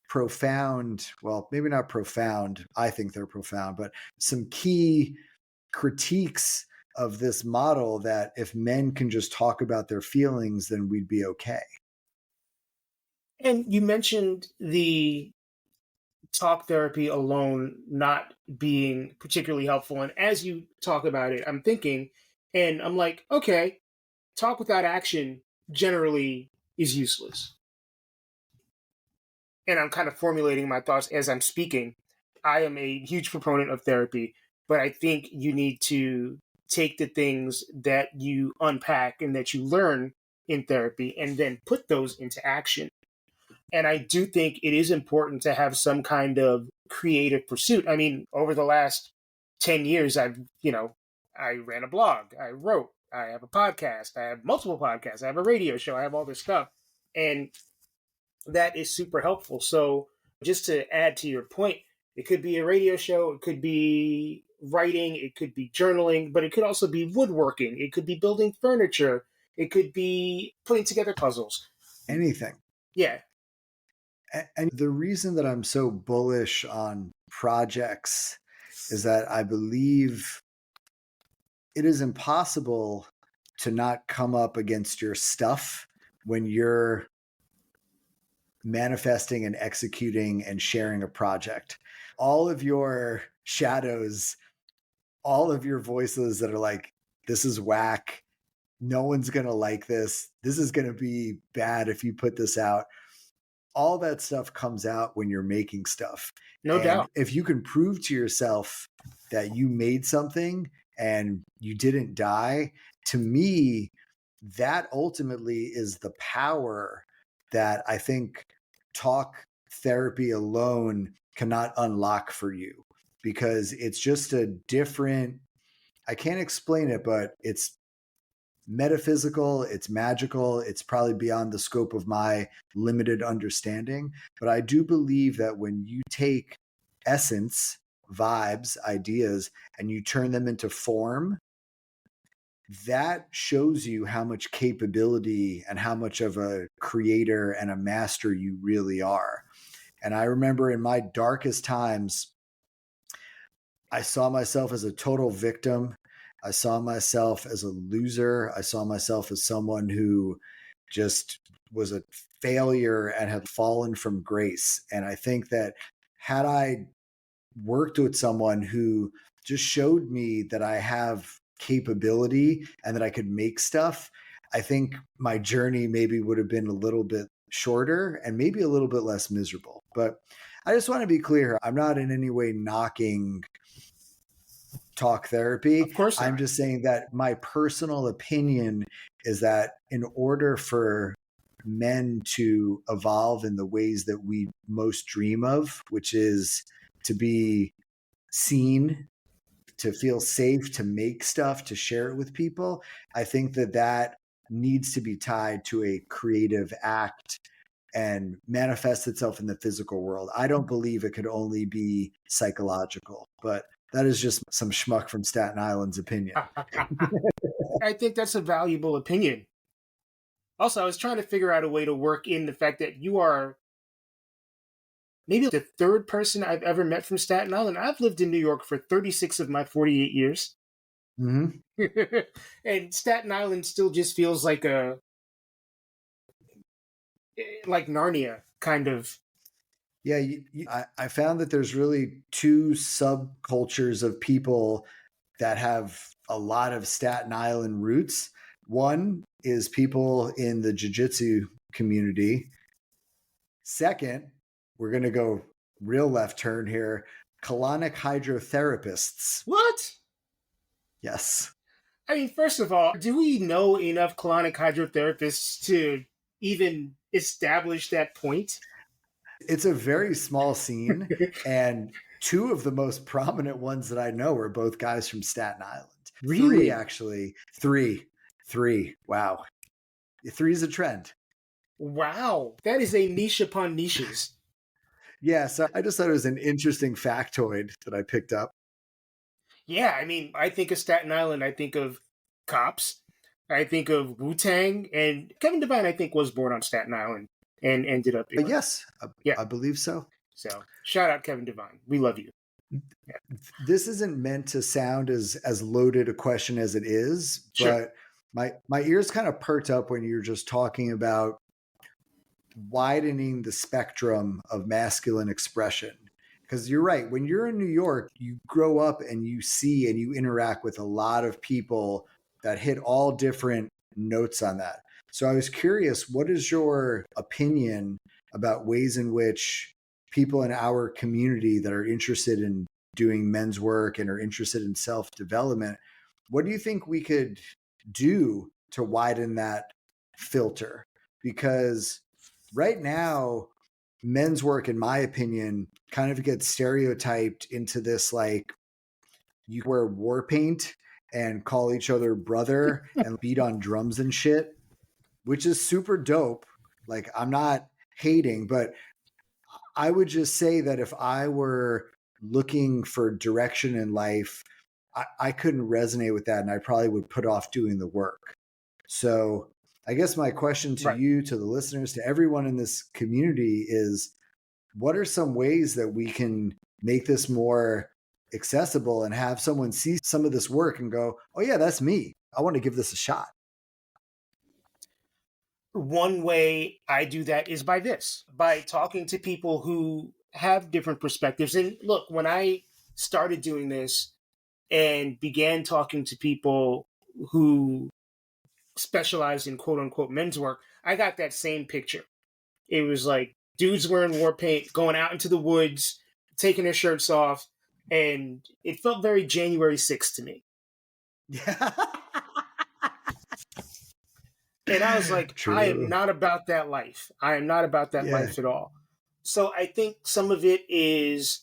profound, well, maybe not profound, I think they're profound, but some key critiques of this model that if men can just talk about their feelings, then we'd be okay. And you mentioned the talk therapy alone not being particularly helpful. And as you talk about it, I'm thinking, and I'm like, okay, talk without action generally is useless. And I'm kind of formulating my thoughts as I'm speaking. I am a huge proponent of therapy, but I think you need to take the things that you unpack and that you learn in therapy and then put those into action. And I do think it is important to have some kind of creative pursuit. I mean, over the last 10 years, I ran a blog, I wrote, I have a podcast, I have multiple podcasts, I have a radio show, I have all this stuff. And that is super helpful. So, just to add to your point, it could be a radio show, it could be writing, it could be journaling, but it could also be woodworking, it could be building furniture, it could be putting together puzzles. Anything. Yeah. And the reason that I'm so bullish on projects is that I believe it is impossible to not come up against your stuff when you're manifesting and executing and sharing a project. All of your shadows, all of your voices that are like, this is whack, no one's going to like this is going to be bad if you put this out. All that stuff comes out when you're making stuff. No And doubt. if you can prove to yourself that you made something and you didn't die, to me, that ultimately is the power that I think talk therapy alone cannot unlock for you, because it's just a different, I can't explain it, but it's metaphysical, it's magical, it's probably beyond the scope of my limited understanding. But I do believe that when you take essence, vibes, ideas, and you turn them into form, that shows you how much capability and how much of a creator and a master you really are. And I remember in my darkest times, I saw myself as a total victim. I saw myself as a loser. I saw myself as someone who just was a failure and had fallen from grace. And I think that had I worked with someone who just showed me that I have capability and that I could make stuff, I think my journey maybe would have been a little bit shorter and maybe a little bit less miserable. But I just want to be clear, I'm not in any way knocking talk therapy. Of course not. I'm just saying that my personal opinion is that in order for men to evolve in the ways that we most dream of, which is to be seen, to feel safe, to make stuff, to share it with people. I think that that needs to be tied to a creative act and manifest itself in the physical world. I don't believe it could only be psychological, but that is just some schmuck from Staten Island's opinion. I think that's a valuable opinion. Also, I was trying to figure out a way to work in the fact that you are maybe the third person I've ever met from Staten Island. I've lived in New York for 36 of my 48 years. Mm-hmm. And Staten Island still just feels like like Narnia, kind of. Yeah, I found that there's really two subcultures of people that have a lot of Staten Island roots. One is people in the jiu-jitsu community. Second, we're going to go real left turn here, colonic hydrotherapists. What? Yes. I mean, first of all, do we know enough colonic hydrotherapists to even establish that point? It's a very small scene, and two of the most prominent ones that I know are both guys from Staten Island. Really? Three, actually. Three. Wow. Three is a trend. Wow. That is a niche upon niches. Yeah, so I just thought it was an interesting factoid that I picked up. Yeah, I mean, I think of Staten Island, I think of cops, I think of Wu-Tang, and Kevin Devine, I think, was born on Staten Island and ended up in... Yes, yeah. I believe so. So, shout out Kevin Devine. We love you. Yeah. This isn't meant to sound as loaded a question as it is, Sure. but my ears kind of perked up when you're just talking about widening the spectrum of masculine expression. Because you're right, when you're in New York, you grow up and you see and you interact with a lot of people that hit all different notes on that. So I was curious, what is your opinion about ways in which people in our community that are interested in doing men's work and are interested in self-development, what do you think we could do to widen that filter? Because right now, men's work, in my opinion, kind of gets stereotyped into this, like, you wear war paint and call each other brother and beat on drums and shit, which is super dope. Like, I'm not hating, but I would just say that if I were looking for direction in life, I couldn't resonate with that, and I probably would put off doing the work. So I guess my question to you, to the listeners, to everyone in this community is, what are some ways that we can make this more accessible and have someone see some of this work and go, oh yeah, that's me. I want to give this a shot. One way I do that is by talking to people who have different perspectives. And look, when I started doing this and began talking to people who specialized in quote unquote men's work, I got that same picture. It was like dudes wearing war paint, going out into the woods, taking their shirts off, and it felt very January 6th to me. Yeah. And I was like, True. I am not about that life. I am not about that life at all. So I think some of it is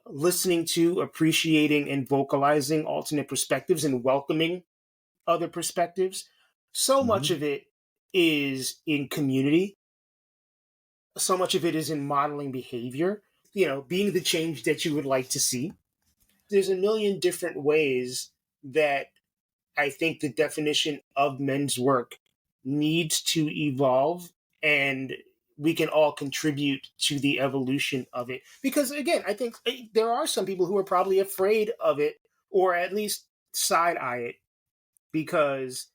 listening to, appreciating, and vocalizing alternate perspectives and welcoming other perspectives. So much of it is in community. So much of it is in modeling behavior, being the change that you would like to see. There's a million different ways that I think the definition of men's work needs to evolve, and we can all contribute to the evolution of it. Because again, I think there are some people who are probably afraid of it, or at least side eye it, because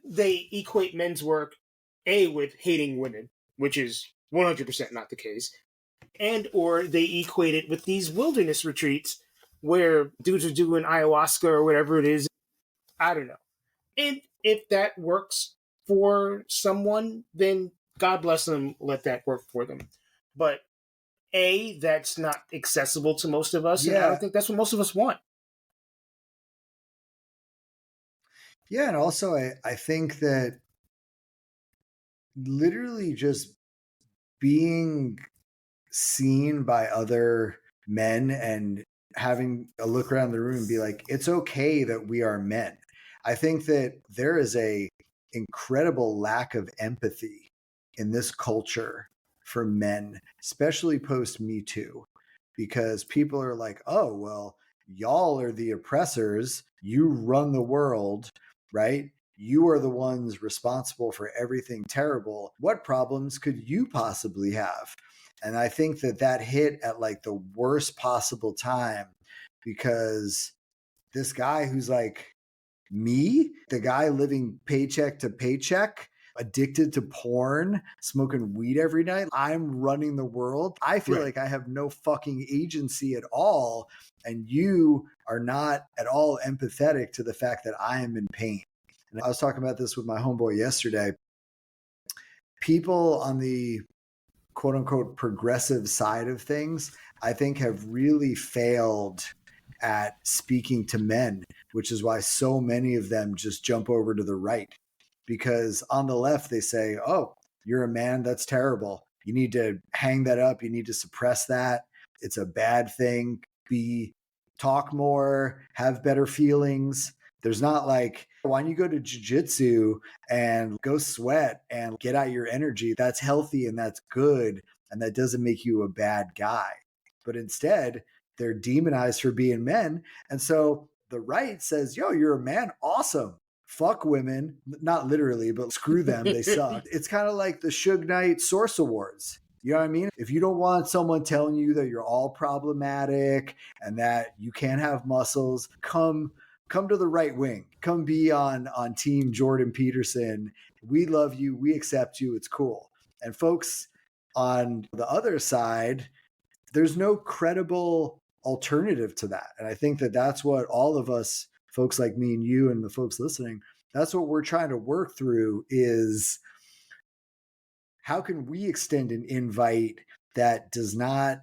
they equate men's work with hating women, which is 100% not the case, and or they equate it with these wilderness retreats where dudes are doing ayahuasca or whatever it is. I don't know. And if that works for someone, then God bless them, let that work for them. But that's not accessible to most of us, and I don't think that's what most of us want. Yeah, and also I think that literally just being seen by other men and having a look around the room and be like, it's okay that we are men. I think that there is a incredible lack of empathy in this culture for men, especially post Me Too, because people are like, oh, well, y'all are the oppressors. You run the world, right? You are the ones responsible for everything terrible. What problems could you possibly have? And I think that that hit at like the worst possible time, because this guy who's like me, the guy living paycheck to paycheck, addicted to porn, smoking weed every night, I'm running the world. I feel like I have no fucking agency at all. And you are not at all empathetic to the fact that I am in pain. And I was talking about this with my homeboy yesterday. People on the quote unquote progressive side of things, I think have really failed at speaking to men, which is why so many of them just jump over to the right. Because on the left, they say, oh, you're a man, that's terrible. You need to hang that up. You need to suppress that. It's a bad thing. Talk more, have better feelings. There's not like, why don't you go to jiu-jitsu and go sweat and get out your energy? That's healthy and that's good. And that doesn't make you a bad guy. But instead, they're demonized for being men. And so the right says, yo, you're a man. Awesome. Fuck women. Not literally, but screw them. They suck. It's kind of like the Suge Knight Source Awards. You know what I mean? If you don't want someone telling you that you're all problematic and that you can't have muscles, come to the right wing. Come be on team Jordan Peterson. We love you. We accept you. It's cool. And folks on the other side, there's no credible alternative to that. And I think that that's what all of us, folks like me and you and the folks listening, that's what we're trying to work through is how can we extend an invite that does not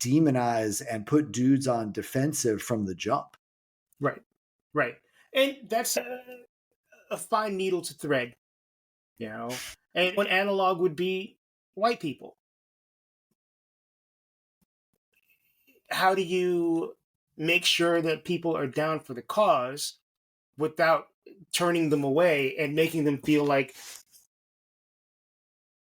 demonize and put dudes on defensive from the jump? Right. And that's a fine needle to thread, you know. And one analog would be white people. How do you make sure that people are down for the cause without turning them away and making them feel like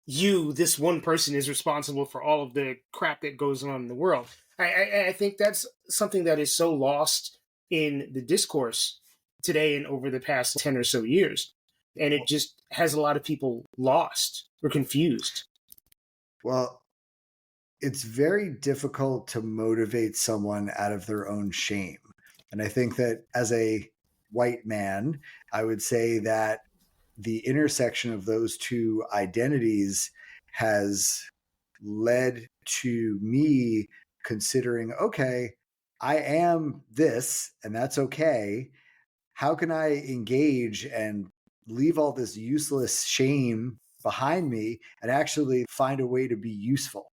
this one person, is responsible for all of the crap that goes on in the world? I think that's something that is so lost in the discourse today and over the past 10 or so years. And it just has a lot of people lost or confused. Well, it's very difficult to motivate someone out of their own shame. And I think that as a white man, I would say that the intersection of those two identities has led to me considering, okay, I am this and that's okay. How can I engage and leave all this useless shame behind me and actually find a way to be useful?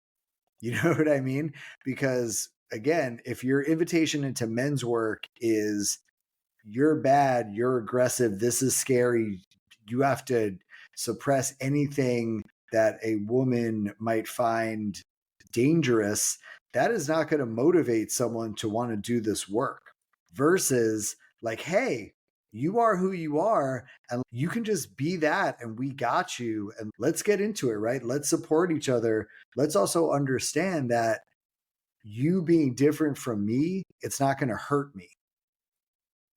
You know what I mean? Because again, if your invitation into men's work is you're bad, you're aggressive, this is scary, you have to suppress anything that a woman might find dangerous, that is not going to motivate someone to want to do this work. Versus like, hey, you are who you are and you can just be that and we got you and let's get into it, right? Let's support each other. Let's also understand that you being different from me, it's not going to hurt me.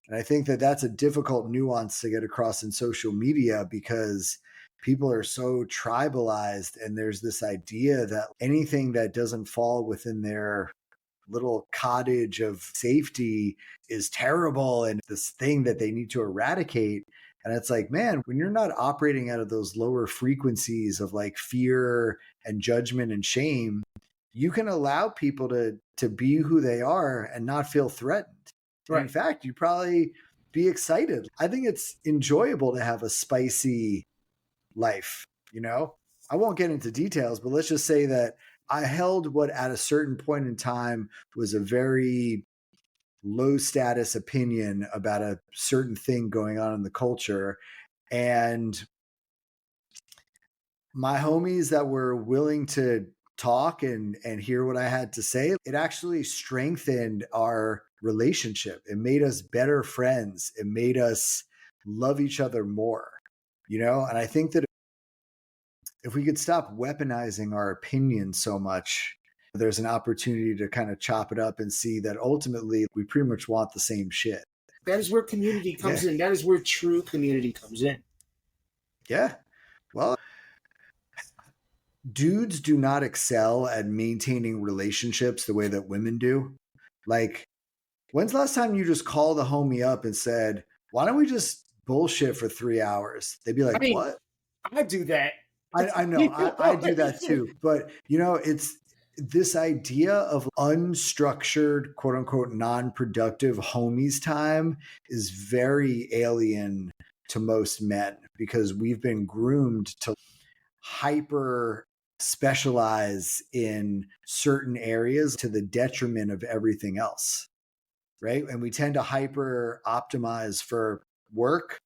And I think that that's a difficult nuance to get across in social media because people are so tribalized and there's this idea that anything that doesn't fall within their little cottage of safety is terrible and this thing that they need to eradicate. And it's like, man, when you're not operating out of those lower frequencies of like fear and judgment and shame, you can allow people to be who they are and not feel threatened. Right. In fact, you probably be excited. I think it's enjoyable to have a spicy life, you know? I won't get into details, but let's just say that I held what at a certain point in time was a very low status opinion about a certain thing going on in the culture. And my homies that were willing to talk and hear what I had to say, it actually strengthened our relationship. It made us better friends. It made us love each other more, And I think that if we could stop weaponizing our opinions so much, there's an opportunity to kind of chop it up and see that ultimately we pretty much want the same shit. That is where community comes in. That is where true community comes in. Yeah. Well, dudes do not excel at maintaining relationships the way that women do. Like, when's the last time you just called a homie up and said, why don't we just bullshit for 3 hours? They'd be like, what? I do that. I know. I do that too. But, it's this idea of unstructured, quote unquote, non-productive homies time is very alien to most men because we've been groomed to hyper specialize in certain areas to the detriment of everything else, right? And we tend to hyper optimize for work,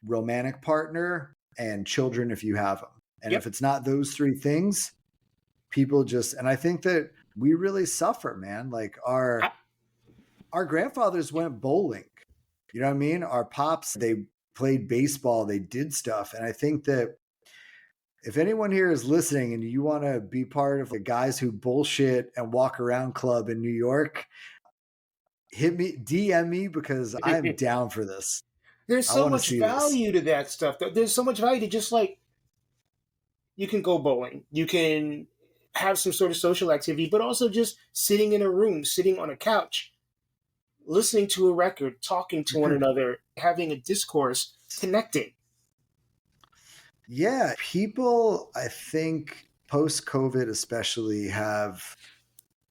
romantic partner, and children if you have them. And if it's not those three things, people just, and I think that we really suffer, man. Like our grandfathers went bowling. You know what I mean? Our pops, they played baseball, they did stuff. And I think that if anyone here is listening and you want to be part of the guys who bullshit and walk around club in New York, hit me, DM me because I'm down for this. There's so much value to that stuff. There's so much value to just like, you can go bowling, you can have some sort of social activity, but also just sitting in a room, sitting on a couch, listening to a record, talking to one another, having a discourse, connecting. Yeah, people, I think, post-COVID especially, have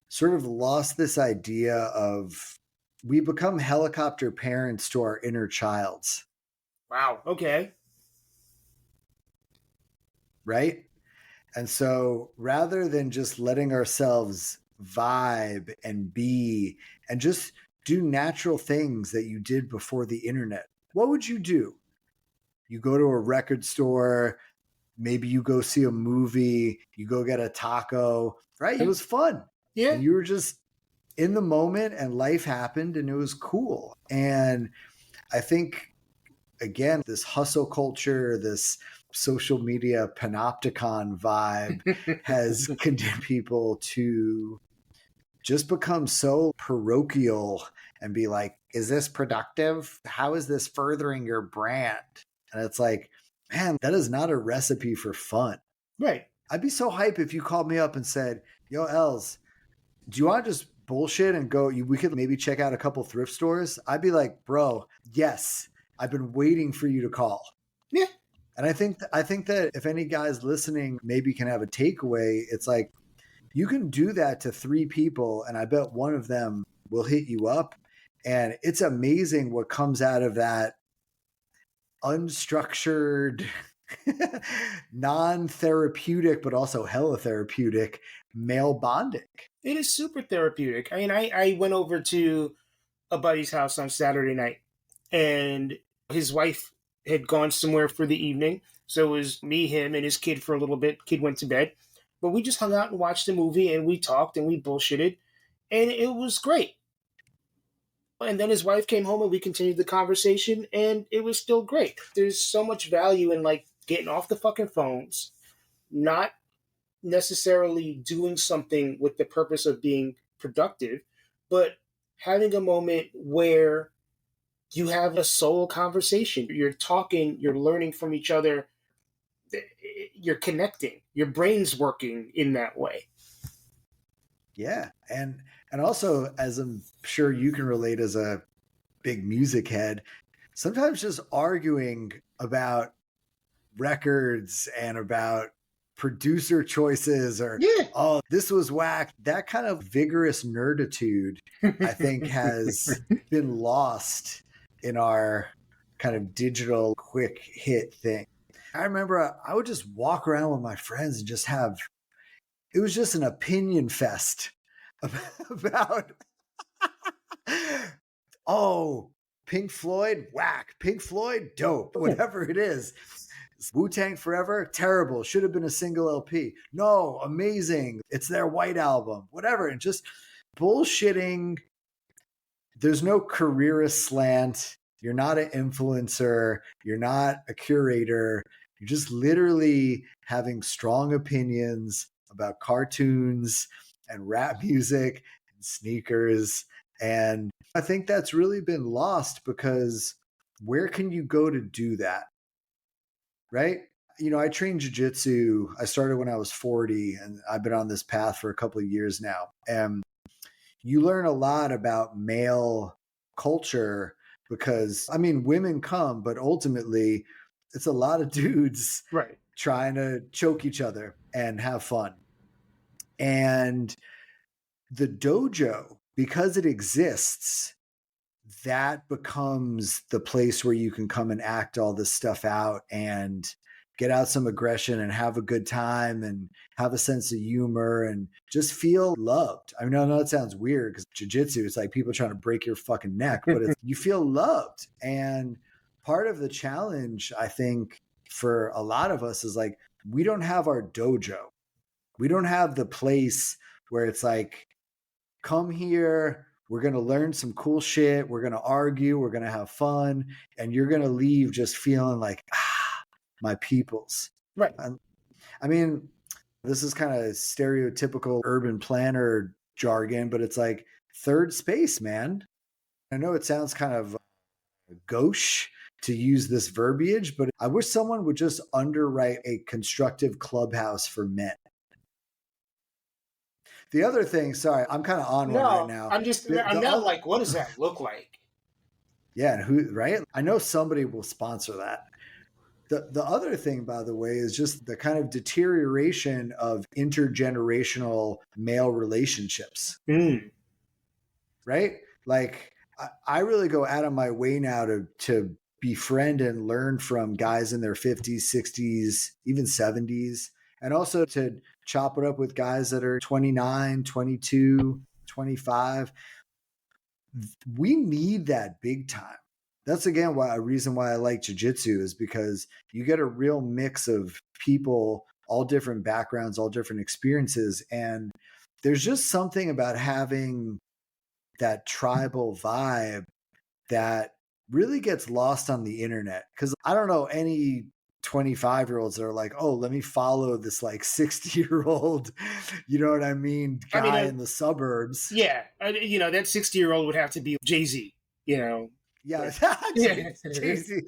sort of lost this idea of we become helicopter parents to our inner childs. Wow, okay. Right? And so rather than just letting ourselves vibe and be and just do natural things that you did before the internet, what would you do? You go to a record store, maybe you go see a movie, you go get a taco, right? It was fun. Yeah. And you were just in the moment and life happened and it was cool. And I think, again, this hustle culture, this social media panopticon vibe has condemned people to just become so parochial and be like, is this productive? How is this furthering your brand? And it's like, man, that is not a recipe for fun. Right. I'd be so hype if you called me up and said, yo, Els, do you want to just bullshit and go, we could maybe check out a couple thrift stores? I'd be like, bro, yes, I've been waiting for you to call. Yeah. And I think that if any guys listening maybe can have a takeaway, it's like, you can do that to 3 people and I bet one of them will hit you up. And it's amazing what comes out of that unstructured, non-therapeutic, but also hella therapeutic male bonding. It is super therapeutic. I mean, I went over to a buddy's house on Saturday night and his wife had gone somewhere for the evening. So it was me, him, and his kid for a little bit. Kid went to bed. But we just hung out and watched the movie and we talked and we bullshitted. And it was great. And then his wife came home and we continued the conversation and it was still great. There's so much value in like getting off the fucking phones, not necessarily doing something with the purpose of being productive, but having a moment where you have a soul conversation. You're talking, you're learning from each other, you're connecting, your brain's working in that way. Yeah. And also, as I'm sure you can relate as a big music head, sometimes just arguing about records and about producer choices or, oh, this was whack. That kind of vigorous nerditude, I think, has been lost in our kind of digital quick hit thing. I remember I would just walk around with my friends and just have, it was just an opinion fest about oh, Pink Floyd, whack, Pink Floyd, dope, whatever it is. Wu-Tang Forever, terrible. Should have been a single LP. No, amazing. It's their white album, whatever. And just bullshitting. There's no careerist slant. You're not an influencer. You're not a curator. You're just literally having strong opinions about cartoons and rap music and sneakers. And I think that's really been lost because where can you go to do that? Right? I trained jiu-jitsu. I started when I was 40 and I've been on this path for a couple of years now. And you learn a lot about male culture because, women come, but ultimately it's a lot of dudes Right. trying to choke each other and have fun. And the dojo, because it exists, that becomes the place where you can come and act all this stuff out and get out some aggression and have a good time and have a sense of humor and just feel loved. I know it sounds weird because jiu-jitsu, it's like people trying to break your fucking neck, but you feel loved. And part of the challenge, I think, for a lot of us is like, we don't have our dojo. We don't have the place where it's like, come here, we're going to learn some cool shit. We're going to argue. We're going to have fun. And you're going to leave just feeling like, my peoples. Right. This is kind of stereotypical urban planner jargon, but it's like third space, man. I know it sounds kind of gauche to use this verbiage, but I wish someone would just underwrite a constructive clubhouse for men. The other thing, sorry, I'm kind of on one right now. I'm now like, what does that look like? Yeah, right? I know somebody will sponsor that. The other thing, by the way, is just the kind of deterioration of intergenerational male relationships. Right? Like, I really go out of my way now to befriend and learn from guys in their 50s, 60s, even 70s, and also to chop it up with guys that are 29, 22, 25. We need that big time. That's, again, a reason why I like jiu-jitsu is because you get a real mix of people, all different backgrounds, all different experiences. And there's just something about having that tribal vibe that really gets lost on the internet. Because I don't know any 25-year-olds that are like, oh, let me follow this like 60-year-old, you know what I mean, guy in the suburbs. Yeah. That 60-year-old would have to be Jay-Z, Yeah. Jay-Z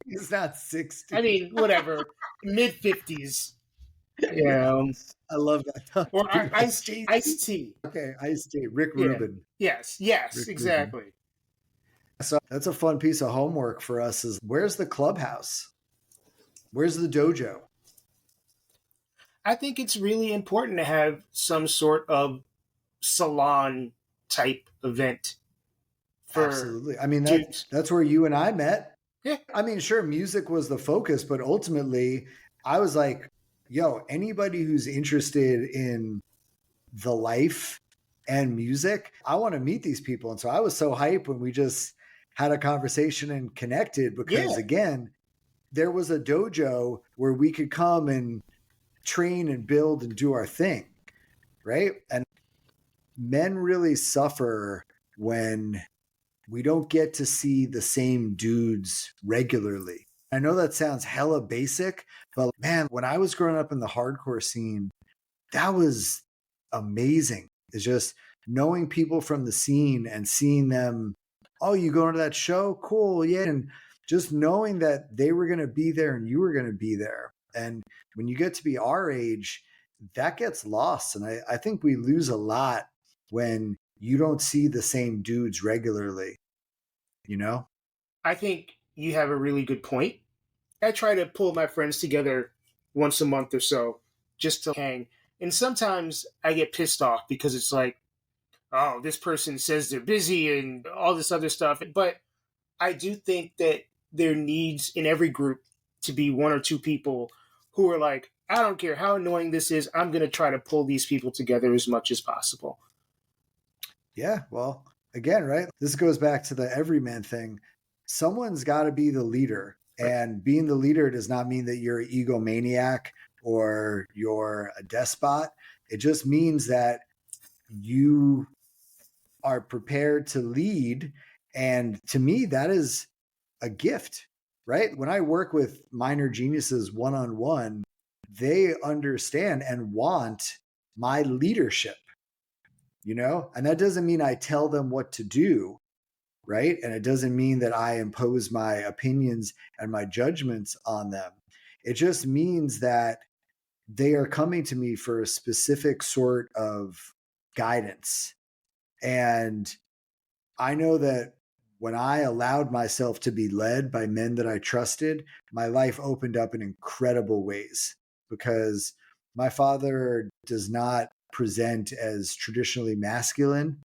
is not 60. Whatever. Mid-50s. I love that. Or Ice-T. Okay, Ice-T. Rick Rubin. Yes, Rick exactly. Rubin. So that's a fun piece of homework for us is where's the clubhouse? Where's the dojo? I think it's really important to have some sort of salon type event. Absolutely. That's where you and I met. Yeah. Sure, music was the focus, but ultimately I was like, yo, anybody who's interested in the life and music, I want to meet these people. And so I was so hyped when we just had a conversation and connected because, again, there was a dojo where we could come and train and build and do our thing, right? And men really suffer when we don't get to see the same dudes regularly. I know that sounds hella basic, but man, when I was growing up in the hardcore scene, that was amazing. It's just knowing people from the scene and seeing them, oh, you going to that show? Cool, yeah. And just knowing that they were going to be there and you were going to be there. And when you get to be our age, that gets lost. And I think we lose a lot when you don't see the same dudes regularly, I think you have a really good point. I try to pull my friends together once a month or so just to hang. And sometimes I get pissed off because it's like, oh, this person says they're busy and all this other stuff. But I do think that there needs in every group to be one or two people who are like, I don't care how annoying this is. I'm going to try to pull these people together as much as possible. Yeah, well, again, right? This goes back to the everyman thing. Someone's got to be the leader. And being the leader does not mean that you're an egomaniac or you're a despot. It just means that you are prepared to lead. And to me, that is a gift, right? When I work with minor geniuses one-on-one, they understand and want my leadership, and that doesn't mean I tell them what to do, right? And it doesn't mean that I impose my opinions and my judgments on them. It just means that they are coming to me for a specific sort of guidance. And I know that when I allowed myself to be led by men that I trusted, my life opened up in incredible ways, because my father does not present as traditionally masculine.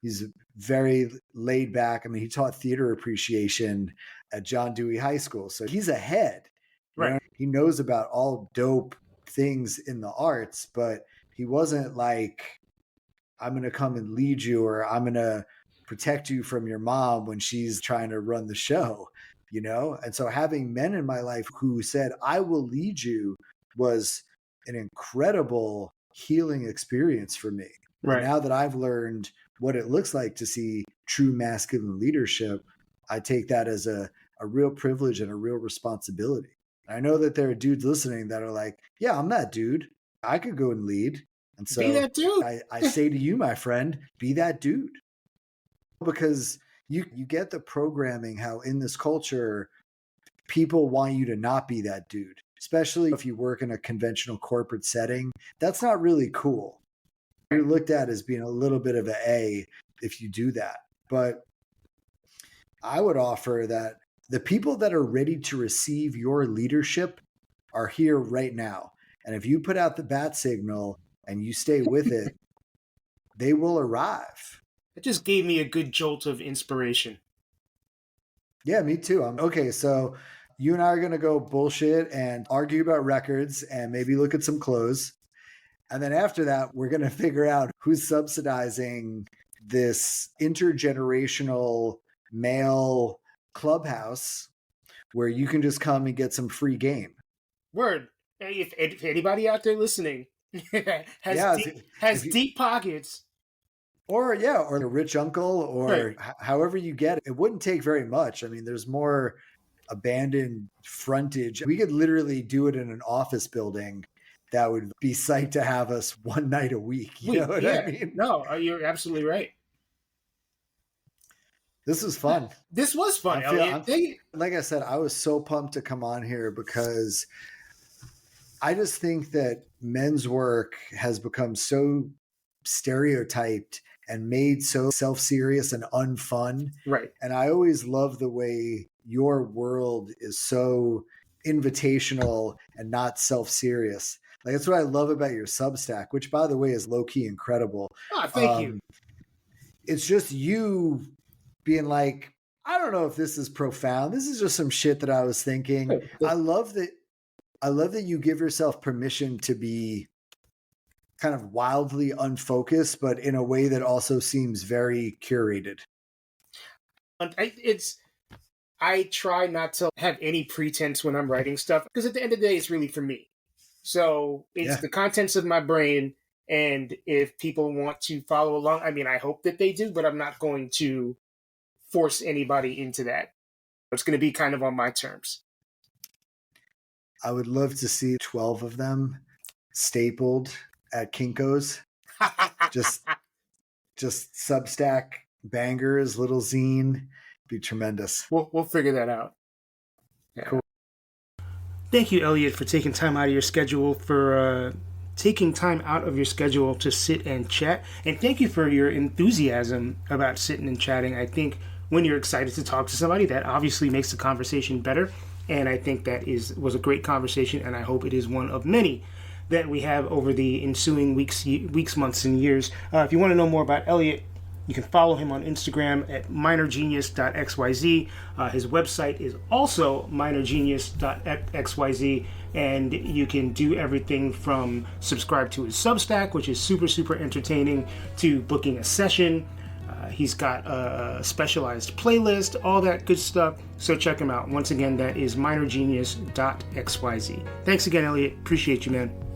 He's very laid back. I mean, he taught theater appreciation at John Dewey High School. So he's ahead. Right. He knows about all dope things in the arts, but he wasn't like, I'm going to come and lead you, or I'm going to protect you from your mom when she's trying to run the show, And so having men in my life who said, I will lead you, was an incredible healing experience for me. Right. And now that I've learned what it looks like to see true masculine leadership, I take that as a real privilege and a real responsibility. And I know that there are dudes listening that are like, yeah, I'm that dude. I could go and lead. And so be that dude. I say to you, my friend, be that dude. Because you get the programming how in this culture, people want you to not be that dude, especially if you work in a conventional corporate setting. That's not really cool. You're looked at as being a little bit of an A if you do that. But I would offer that the people that are ready to receive your leadership are here right now. And if you put out the bat signal and you stay with it, they will arrive. It just gave me a good jolt of inspiration. Yeah, me too. Okay, so you and I are going to go bullshit and argue about records and maybe look at some clothes. And then after that, we're going to figure out who's subsidizing this intergenerational male clubhouse where you can just come and get some free game. Word. If anybody out there listening has deep pockets, or a rich uncle, or however you get it, it wouldn't take very much. I mean, there's more abandoned frontage. We could literally do it in an office building that would be psyched to have us one night a week. You know what I mean? No, you're absolutely right. This was fun. This was fun, Elliot. Like I said, I was so pumped to come on here because I just think that men's work has become so stereotyped and made so self-serious and unfun. Right. And I always love the way your world is so invitational and not self-serious. Like, that's what I love about your Substack, which, by the way, is low-key incredible. Oh, thank you. It's just you being like, I don't know if this is profound. This is just some shit that I was thinking. I love that you give yourself permission to be kind of wildly unfocused, but in a way that also seems very curated. I try not to have any pretense when I'm writing stuff, because at the end of the day, it's really for me. So it's the contents of my brain. And if people want to follow along, I mean, I hope that they do, but I'm not going to force anybody into that. It's going to be kind of on my terms. I would love to see 12 of them stapled at Kinko's. just Substack bangers, little zine. Be tremendous. We'll figure that out. Yeah. Cool. Thank you, Elliot, for taking time out of your schedule to sit and chat. And thank you for your enthusiasm about sitting and chatting. I think when you're excited to talk to somebody, that obviously makes the conversation better. And I think that was a great conversation, and I hope it is one of many that we have over the ensuing weeks, months, and years. If you want to know more about Elliot, you can follow him on Instagram at minorgenius.xyz. His website is also minorgenius.xyz, and you can do everything from subscribe to his Substack, which is super, super entertaining, to booking a session. He's got a specialized playlist, all that good stuff. So check him out. Once again, that is minorgenius.xyz. Thanks again, Elliot. Appreciate you, man.